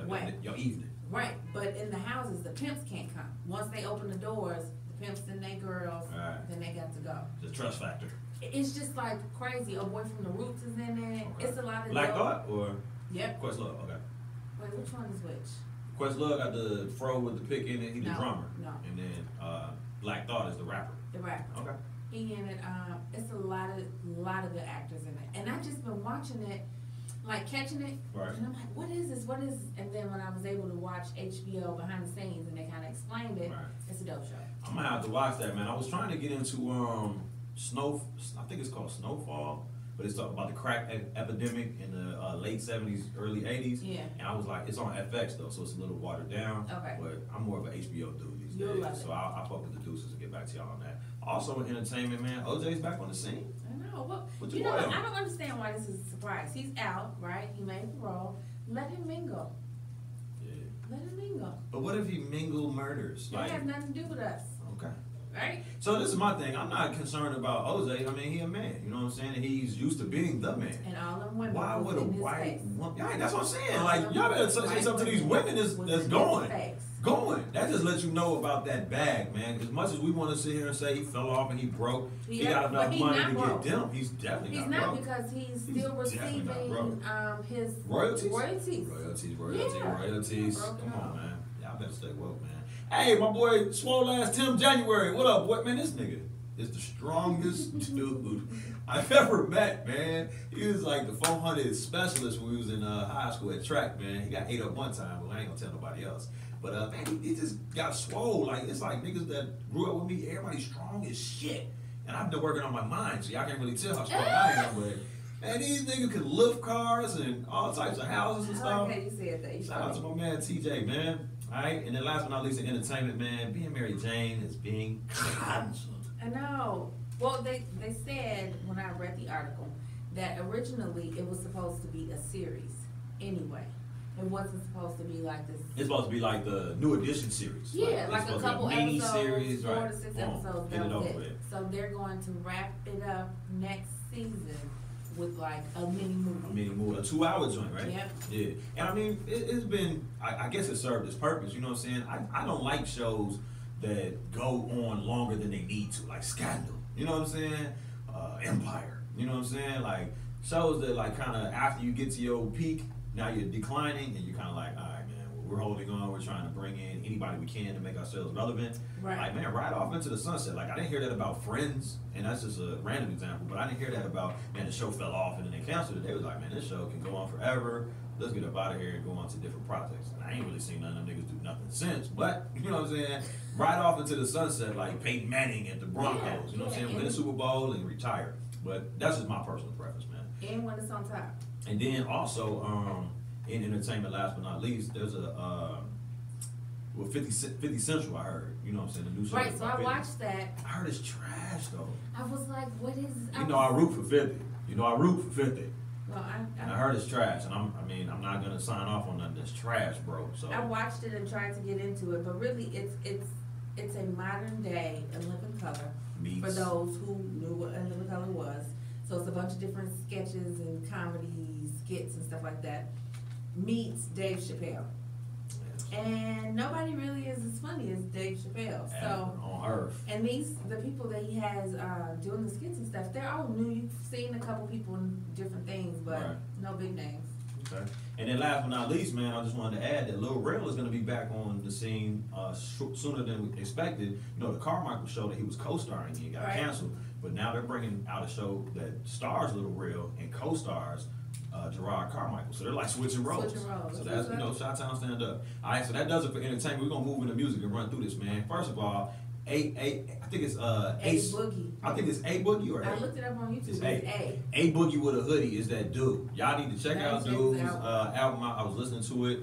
way. Your evening. Right, but in the houses, the pimps can't come. Once they open the doors, the pimps and they girls, then they got to go. The trust factor. It's just like crazy. A Boy from the Roots is in it. Okay. It's a lot of Black Thought or? Yep. Questlove, okay. Wait, which one is which? Questlove got the fro with the pick in it. He's the drummer. No. And then Black Thought is the rapper. The rapper. Okay. He in it. It's a lot of good actors in it, and I just been watching it, like catching it, right. And I'm like, what is this? What is? And then when I was able to watch HBO behind the scenes and they kind of explained it, it's a dope show. I'm gonna have to watch that, man. I was trying to get into I think it's called Snowfall, but it's talking about the crack epidemic in the late 70s, early 80s. Yeah. And I was like, it's on FX though, so it's a little watered down. Okay. But I'm more of an HBO dude these You'll days, love so it. I'll fuck with the Deuces and get back to y'all on that. Also in entertainment, man, OJ's back on the scene. I know. Well, What you you know, want? I don't understand why this is a surprise. He's out, right? He made parole. Let him mingle. Yeah. Let him mingle. But what if he mingle murders? That has nothing to do with us, Okay. right? So this is my thing. I'm not concerned about OJ. I mean, he a man. You know what I'm saying? He's used to being the man. And all them women. Why would a in his white face. woman? Yeah, that's what I'm saying. All Like, them y'all better say white something to these women that's was in his going. face. Going. That just lets you know about that bag, man. As much as we want to sit here and say he fell off and he broke, he got enough money to broke. get them. He's definitely He's not not broke. because he's still definitely not receiving broke. his Royalties? royalties. Yeah. Royalties. Broken Come on, up. man. Y'all better stay woke, man. Hey, my boy, swole ass Tim January. What up, what man? This nigga is the strongest dude I've ever met, man. He was like the 400 specialist when we was in high school at track, man. He got ate up one time, but I ain't gonna tell nobody else. But man, he just got swole. Like, it's like niggas that grew up with me, everybody's strong as shit. And I've been working on my mind, so y'all can't really tell how strong I am, but Man, these niggas can lift cars and all types of houses and stuff. Okay, you said that. Shout out to my man TJ, man. Alright, and then last but not least, in entertainment, man, being Mary Jane is being canceled. I know. Well, they said when I read the article that originally it was supposed to be a series anyway. It wasn't supposed to be like this. It's supposed to be like the New Edition series. Yeah, like a couple episodes, series, 4 right. to 6 episodes. Get it over with. So they're going to wrap it up next season with like a mini movie. A mini movie, a 2-hour joint, right? Yep. Yeah. And I mean, it's been, I guess it served its purpose, you know what I'm saying? I don't like shows that go on longer than they need to, like Scandal, you know what I'm saying? Empire, you know what I'm saying? Like shows that like kind of after you get to your peak, now you're declining and you're kind of like, all right, man, we're holding on, we're trying to bring in anybody we can to make ourselves relevant. Right. Like, man, right off into the sunset. Like, I didn't hear that about Friends, and that's just a random example, but I didn't hear that about, man, the show fell off and then they canceled it. They was like, man, this show can go on forever. Let's get up out of here and go on to different projects. And I ain't really seen none of them niggas do nothing since, but, you know what I'm saying? Right off into the sunset, like Peyton Manning at the Broncos, you know what I'm saying? Win the Super Bowl and retire. But that's just my personal preference, man. And when it's on top. And then also, in entertainment, last but not least, there's a 50 Central, I heard. You know what I'm saying? The new show. Right, so I watched that. I heard it's trash, though. I was like, what is... You know I root for 50. You know I root for 50. Well, and I heard it's trash, and I'm not gonna sign off on nothing that's trash, bro. So I watched it and tried to get into it, but really, it's a modern day In Living Color for those who knew what In Living Color was. So it's a bunch of different sketches and comedy skits and stuff like that. Meets Dave Chappelle. And nobody really is as funny as Dave Chappelle. So on earth. And the people that he has doing the skits and stuff, they're all new. You've seen a couple people in different things, but no big names. Okay. And then last but not least, man, I just wanted to add that Lil Rel is going to be back on the scene sooner than expected. You know, the Carmichael show that he was co-starring in got canceled, but now they're bringing out a show that stars Lil Rel and co-stars Gerard Carmichael. So they're like switching roles. So that's, you know, Chi-Town stand up. All right, so that does it for entertainment. We're going to move into music and run through this, man. First of all, I think it's Ace Boogie. I think it's A Boogie or A. I looked it up on YouTube. It's A. A Boogie with a hoodie is that dude. Y'all need to check out dude's album. I was listening to it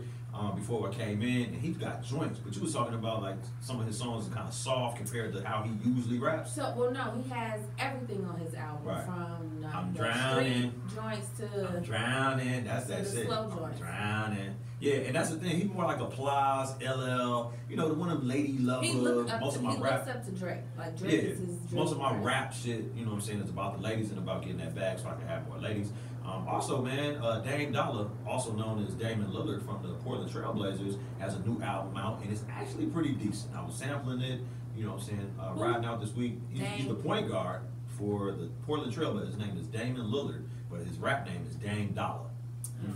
before I came in, and he's got joints. But you was talking about like some of his songs are kind of soft compared to how he usually raps. So, well, no, he has everything on his album from I'm drowning joints to I'm drowning. That's it. Slow joints. I'm drowning. Yeah, and that's the thing. He's more like Applause, LL. You know, the one of them lady lovers. He looks up to Drake. Like Drake is his Drake. Most of my rap shit, you know what I'm saying, is about the ladies and about getting that bag so I can have more ladies. Also, man, Dame Dollar, also known as Damian Lillard from the Portland Trail Blazers, has a new album out, and it's actually pretty decent. I was sampling it, you know what I'm saying, riding out this week. He's the point guard for the Portland Trail Blazers. His name is Damian Lillard, but his rap name is Dame Dollar.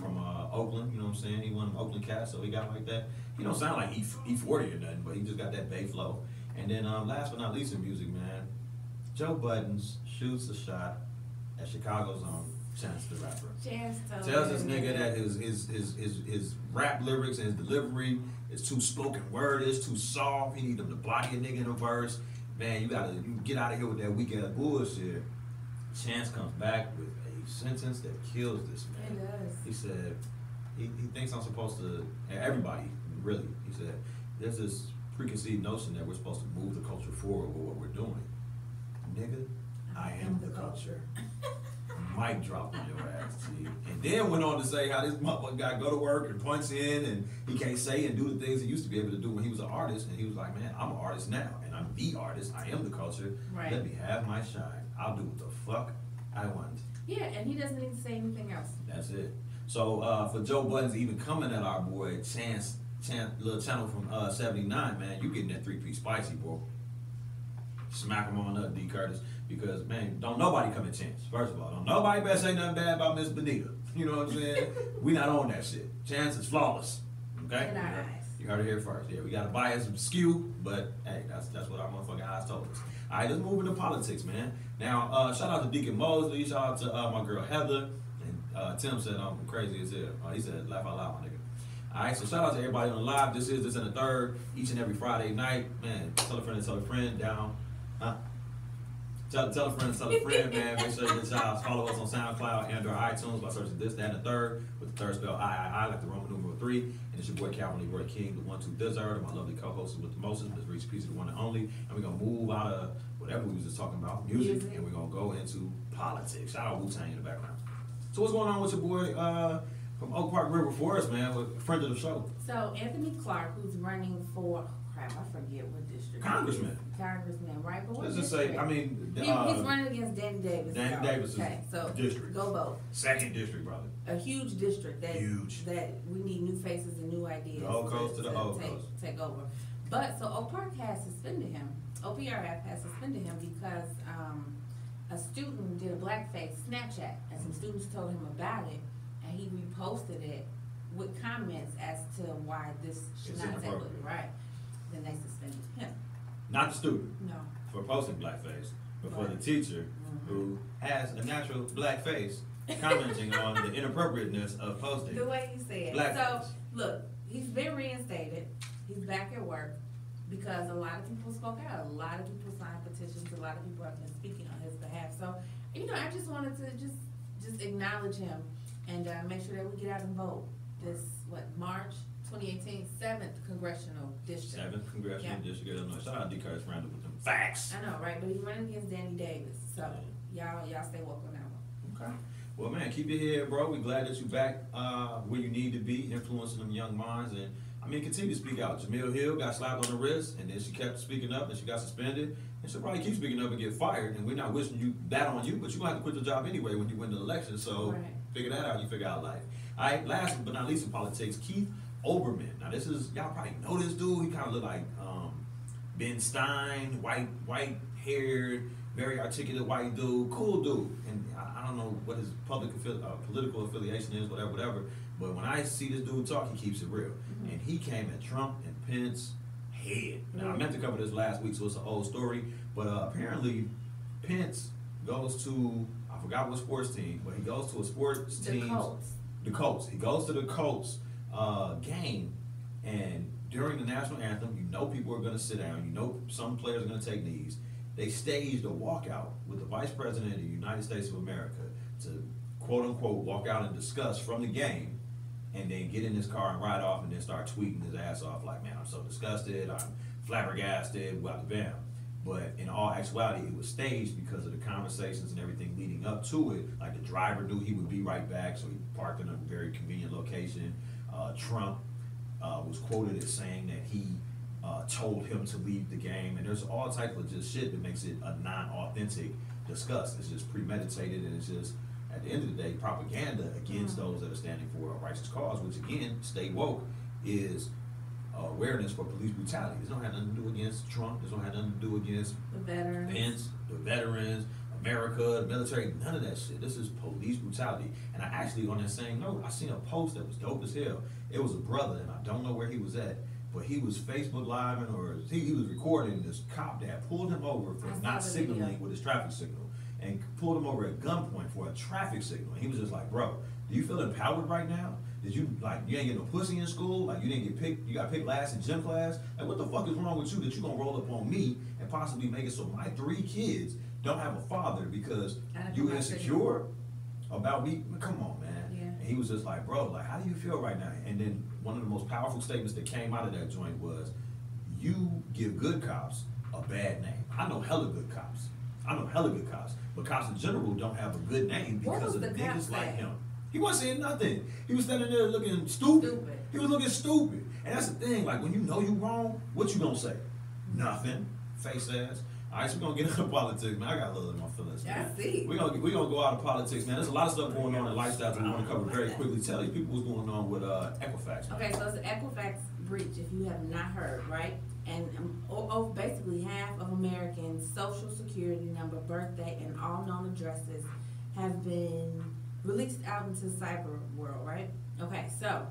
From Oakland, you know what I'm saying? He one of them Oakland cats, so he got like that. He don't sound like E40 or nothing, but he just got that Bay flow. And then last but not least in music, man, Joe Buttons shoots a shot at Chicago's own Chance the Rapper. Tells this nigga that his rap lyrics and his delivery is too spoken word, it's too soft. He need him to body a nigga in a verse. Man, you get out of here with that weak ass bullshit. Chance comes back with a sentence that kills this man. It does. He said, he thinks I'm supposed to, and everybody, really, he said, there's this preconceived notion that we're supposed to move the culture forward with what we're doing. Nigga, I am the culture. Mic drop on your ass, G. And then went on to say how this motherfucker guy go to work and punch in and he can't say and do the things he used to be able to do when he was an artist. And he was like, man, I'm an artist now. And I'm the artist. I am the culture. Right. Let me have my shine. I'll do what the fuck I want. Yeah, and he doesn't need to say anything else. That's it. So for Joe Buttons even coming at our boy Chance little channel from 79, man, you getting that 3-piece spicy, bro. Smack him on up, D. Curtis. Because, man, don't nobody come at Chance. First of all, don't nobody better say nothing bad about Miss Benita. You know what I'm saying? We not on that shit. Chance is flawless. Okay? In our eyes. You heard it here first. Yeah, we got a bias skew, but hey, that's what our motherfucking eyes told us. All right, let's move into politics, man. Now, shout out to Deacon Mosley. Shout out to my girl Heather. And Tim said I'm crazy as hell. He said, laugh out loud, my nigga. All right, so shout out to everybody on the live. This and the third, each and every Friday night. Man, tell a friend down. Huh? Tell a friend, man. Make sure you get y'all follow us on SoundCloud and or iTunes by searching this, that, and the third, with the third spell I, like the Roman numeral 3. And it's your boy Calvin Leroy King, the 1-2 Dessert, and my lovely co-host with the mostest, Ms. Rici, the one and only. And we're gonna move out of whatever we was just talking about, music, and we're gonna go into politics. Shout out Wu-Tang in the background. So what's going on with your boy from Oak Park River Forest, man, with a friend of the show? So Anthony Clark, who's running for, I forget what district. Congressman, right? But let's just say, I mean, he's running against Danny Davis. Danny Davis is so district. Go vote. Second district, brother. A huge district that we need new faces and new ideas. The Old Coast to the Old Coast. Take over. But so Oak Park has suspended him. OPRF has suspended him because a student did a blackface Snapchat, and some students told him about it, and he reposted it with comments as to why this should not take place. Right. Then they suspended him. Not the student. No. For posting blackface, but for the teacher who has a natural black face commenting on the inappropriateness of posting. The way you say it. Blackface. So look, he's been reinstated. He's back at work because a lot of people spoke out. A lot of people signed petitions. A lot of people have been speaking on his behalf. So, I just wanted to just acknowledge him and make sure that we get out and vote this March 2018, 7th Congressional District. 7th Congressional District of Illinois. Shout out to D. Curtis Randall with them facts. I know, right? But he's running against Danny Davis. So y'all stay woke on that one. Okay. Well, man, keep your head, bro. We're glad that you're back where you need to be, influencing them young minds. And, continue to speak out. Jamil Hill got slapped on the wrist, and then she kept speaking up, and she got suspended. And she'll probably keep speaking up and get fired. And we're not wishing that on you, but you're going to have to quit your job anyway when you win the election. So figure that out. You figure out life. All right, last but not least in politics, Keith Olbermann. Now, this is, y'all probably know this dude. He kind of look like Ben Stein, white haired, very articulate white dude, cool dude. And I don't know what his political affiliation is, whatever. But when I see this dude talk, he keeps it real. And he came at Trump and Pence head. Now, I meant to cover this last week, so it's an old story. But apparently, Pence goes to, I forgot what sports team, but he goes to a sports team. The Colts. He goes to the Colts game, and during the national anthem, people are going to sit down. Some players are going to take knees. They staged a walkout with the Vice President of the United States of America to, quote unquote, walk out and discuss from the game, and then get in his car and ride off and then start tweeting his ass off like, man, I'm so disgusted, I'm flabbergasted, bam. But in all actuality, it was staged because of the conversations and everything leading up to it. Like the driver knew he would be right back, so he parked in a very convenient location. Trump was quoted as saying that he told him to leave the game, and there's all type of just shit that makes it a non-authentic discuss. It's just premeditated, and it's just, at the end of the day, propaganda against those that are standing for a righteous cause, which again, stay woke, is awareness for police brutality. This don't have nothing to do against Trump. This don't have nothing to do against the veterans, Pence, the veterans, America, the military, none of that shit. This is police brutality. And I actually, on that same note, I seen a post that was dope as hell. It was a brother, and I don't know where he was at, but he was Facebook Living, or he was recording this cop that pulled him over for not signaling with his traffic signal, and pulled him over at gunpoint for a traffic signal. And he was just like, bro, do you feel empowered right now? Did you, you ain't get no pussy in school? Like, you didn't get picked, you got picked last in gym class? Like, what the fuck is wrong with you that you gonna roll up on me and possibly make it so my 3 kids don't have a father because you insecure about me? Come on, man. Yeah. And he was just like, bro, like, how do you feel right now? And then one of the most powerful statements that came out of that joint was, you give good cops a bad name. I know hella good cops. But cops in general don't have a good name because of the niggas like him. He wasn't saying nothing. He was standing there looking stupid. He was looking stupid. And that's the thing, like, when you know you wrong, what you gonna say? Nothing. Face ass. All right, so we're gonna get into politics, man. I got a little in my feelings, man. We're gonna go out of politics, man. There's a lot of stuff going on in lifestyles that we want to cover very quickly. Tell these people what's going on with Equifax. Man. Okay, so it's an Equifax breach, if you have not heard, right? And basically half of Americans' social security number, birthday, and all known addresses have been released out into the cyber world, right? Okay, so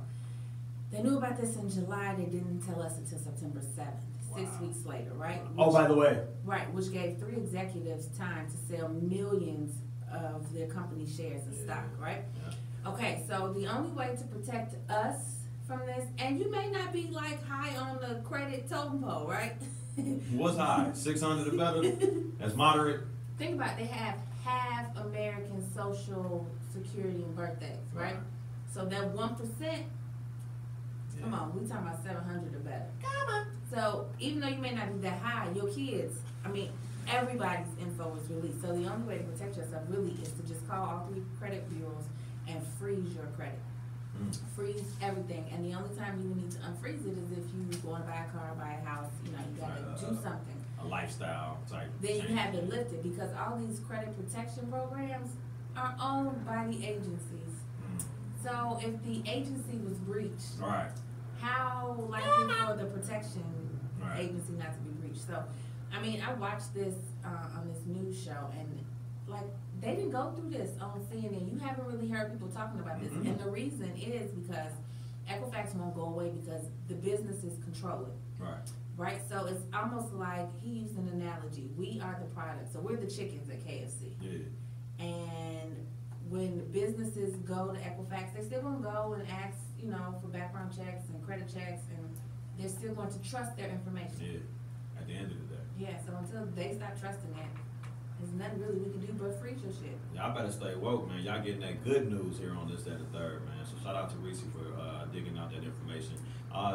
they knew about this in July. They didn't tell us until September 7th, 6 weeks later, right? By the way. Right, which gave 3 executives time to sell millions of their company shares and stock, right? Yeah. Okay, so the only way to protect us from this, and you may not be like high on the credit totem pole, right? What's high? 600 or better? That's moderate? think about it, they have half American Social Security and birthdays, right? So that 1%, come on, we talking about 700 or better. Come on. So even though you may not be that high, your kids, I mean, everybody's info is released. So the only way to protect yourself really is to just call all 3 credit bureaus and freeze your credit. Freeze everything. And the only time you would need to unfreeze it is if you want to buy a car, buy a house, you know, you gotta do something. A lifestyle type. Then you have to lift it because all these credit protection programs are owned by the agencies. So if the agency was breached, how likely for the protection agency not to be breached? So, I mean, I watched this on this news show, and like they didn't go through this on CNN. You haven't really heard people talking about this, and the reason is because Equifax won't go away because the businesses control it. Right, so it's almost like he used an analogy. We are the product, so we're the chickens at KFC. And when businesses go to Equifax, they're still gonna go and ask, you know, for background checks and credit checks, and they're still going to trust their information. At the end of the day. So until they stop trusting that, there's nothing really we can do but freeze your shit. Y'all better stay woke, man. Y'all getting that good news here on this, that, and the third, man. So shout out to Rici for digging out that information.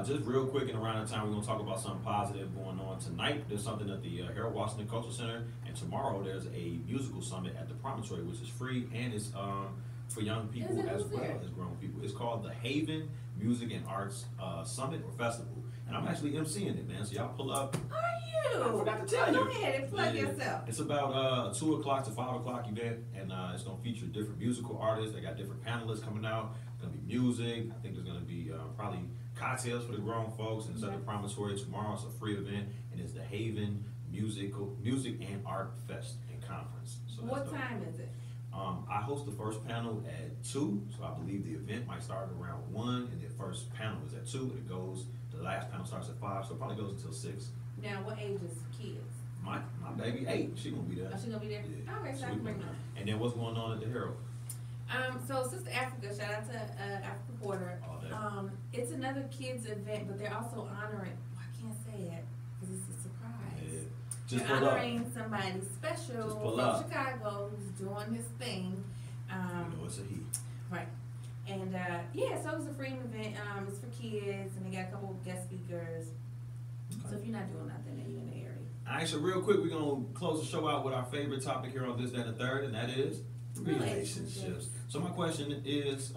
Just real quick, and around the time, we're going to talk about something positive going on tonight. There's something at the Harold Washington Cultural Center, and tomorrow there's a musical summit at the Promontory, which is free, and it's for young people as well as grown people. It's called the Haven Music and Arts Summit or Festival. And I'm actually emceeing it, man. So y'all pull up. Are you? I forgot to tell you. Go ahead and plug yourself. It's about 2 o'clock to 5 o'clock event, and it's going to feature different musical artists. They got different panelists coming out. It's going to be music. I think there's going to be probably cocktails for the grown folks. And it's at the Promontory tomorrow. It's a free event, and it's the Haven Music and Art Fest and Conference. So what time is it? I host the first panel at 2, so I believe the event might start around 1, and the first panel is at 2, and it goes. The last panel starts at 5, so it probably goes until 6. Now, what age is kids? My baby 8. She gonna be there. Oh, she gonna be there. Yeah. Okay, so I can bring them. And then what's going on at the Herald? So Sister Africa, shout out to Africa Quarter. It's another kids event, but they're also honoring. I can't say it because it's a surprise. Just they're honoring somebody special from Chicago who's doing his thing. You know it's a he. Right. And so it's a free event. It's for kids, and they got a couple of guest speakers. So if you're not doing nothing, then you're in the area. All right, so real quick, we're gonna close the show out with our favorite topic here on This, That, and the Third, and that is relationships. So my question is,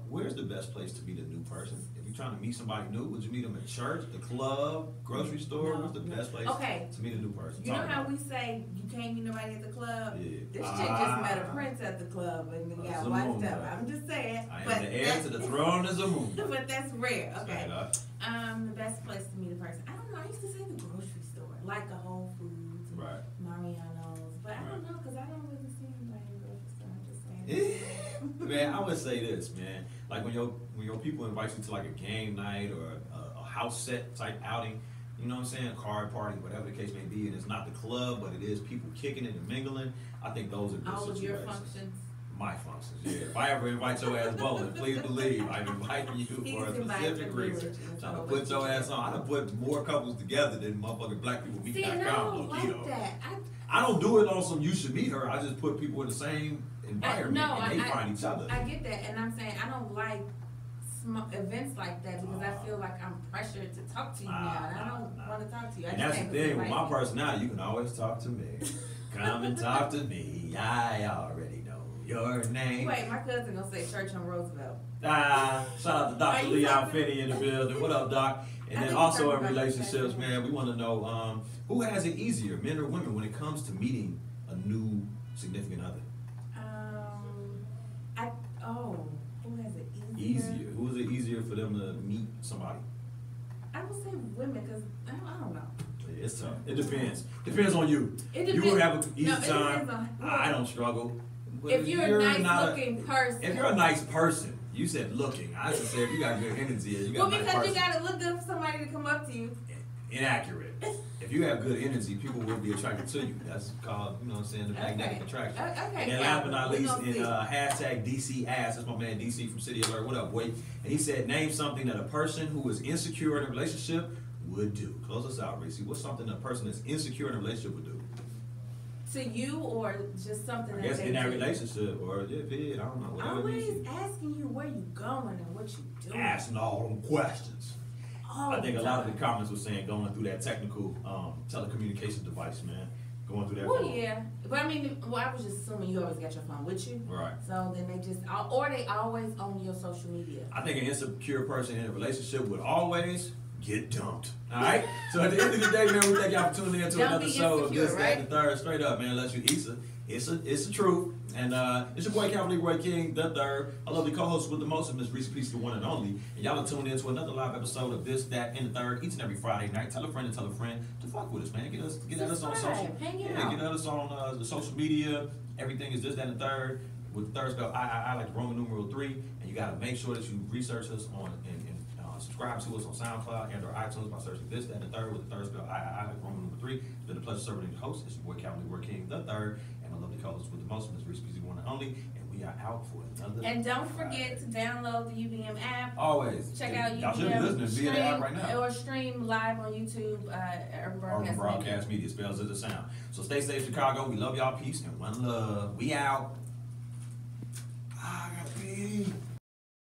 where's the best place to meet a new person? If you're trying to meet somebody new, would you meet them at church, the club, grocery store? What's the best place to meet a new person? You know how we say you can't meet nobody at the club? This chick just met a prince at the club and they got washed up. I'm just saying. I am the heir to the throne as a moon. But that's rare. Okay. The best place to meet a person. I don't know. I used to say the grocery store, like a Whole Foods, Mariano's. But I don't know because I don't really see anybody in the grocery store. I'm just saying. Man, I would say this, man. Like when your people invite you to like a game night or a house set type outing, you know what I'm saying, a card party, whatever the case may be, and it's not the club, but it is people kicking it and mingling. I think those are good all situations. Of your functions. My functions, yeah. If I ever invite your ass bowling, please believe I'm inviting you for a specific reason. Trying to put your ass on. I done put more couples together than motherfucking blackpeoplemeet.com. See, and I don't like that. I don't do it on some you should meet her. I just put people in the same environment and they find each other. I get that, and I'm saying I don't like events like that because I feel like I'm pressured to talk to you now, and I don't want to talk to you. And that's the thing with my personality. You can always talk to me. Come and talk to me. I already know your name. Wait, my cousin gonna say Church on Roosevelt. Shout out to Dr. Leon Finney in the building. What up, Doc? And then also in relationships, man, we want to know who has it easier, men or women, when it comes to meeting a new significant other. Who has it easier? Who is it easier for them to meet somebody? I would say women because I don't know. It's tough. It depends. Depends on you. It depends. You would have an easy time. I don't struggle. If you're a nice looking person. If you're a nice person, you said looking. I just said if you got good energy, you got a nice person. Because you gotta look good for somebody to come up to you. Inaccurate. If you have good energy, people will be attracted to you. That's called, you know what I'm saying, the magnetic attraction. Okay. And last but not least, in hashtag DC Ass, that's my man DC from City Alert. What up, boy? And he said, name something that a person who is insecure in a relationship would do. Close us out, Rici. What's something a person that's insecure in a relationship would do? to you or just something I that guess they in that do? relationship or if it, I don't know. Whatever it Always is. asking you where you going and what you doing. Asking all them questions. I think a lot of the comments were saying going through that technical telecommunications device, man. Going through that. Well, yeah, but I mean, I was just assuming you always got your phone with you. Right. So then they just, or they always on your social media. I think an insecure person in a relationship would always get dumped. All right. So at the end of the day, man, we thank y'all for tuning in to Don't another be show of insecure, this, that, and the third. Straight up, man. Unless you it's the truth. And it's your boy Calvin Leroy King, the third. I love the co-host with the most, Miss Rici, Peace, the one and only. And y'all are tuned in to another live episode of this, that, and the third, each and every Friday night. Tell a friend to fuck with us, man. Get at us on social. Get at us on the social media. Everything is this, that, and the third. With the third spell, I like Roman numeral 3, and you gotta make sure that you research us on and subscribe to us on SoundCloud and or iTunes by searching this, that, and the third with the third spell. I like Roman number 3. It's been a pleasure serving the host. It's your boy Calvin Leroy King, the third, and my lovely co-host with the most, Miss Rici, Peace, the one and only. And we are out for another. And don't forget to download the UBM app. Always. Check out Y'all should be listening via the app right now. Or stream live on YouTube, Urban Broadcast Media. Spells as a sound. So stay safe, Chicago. We love y'all. Peace and one love. We out. I gotta pee.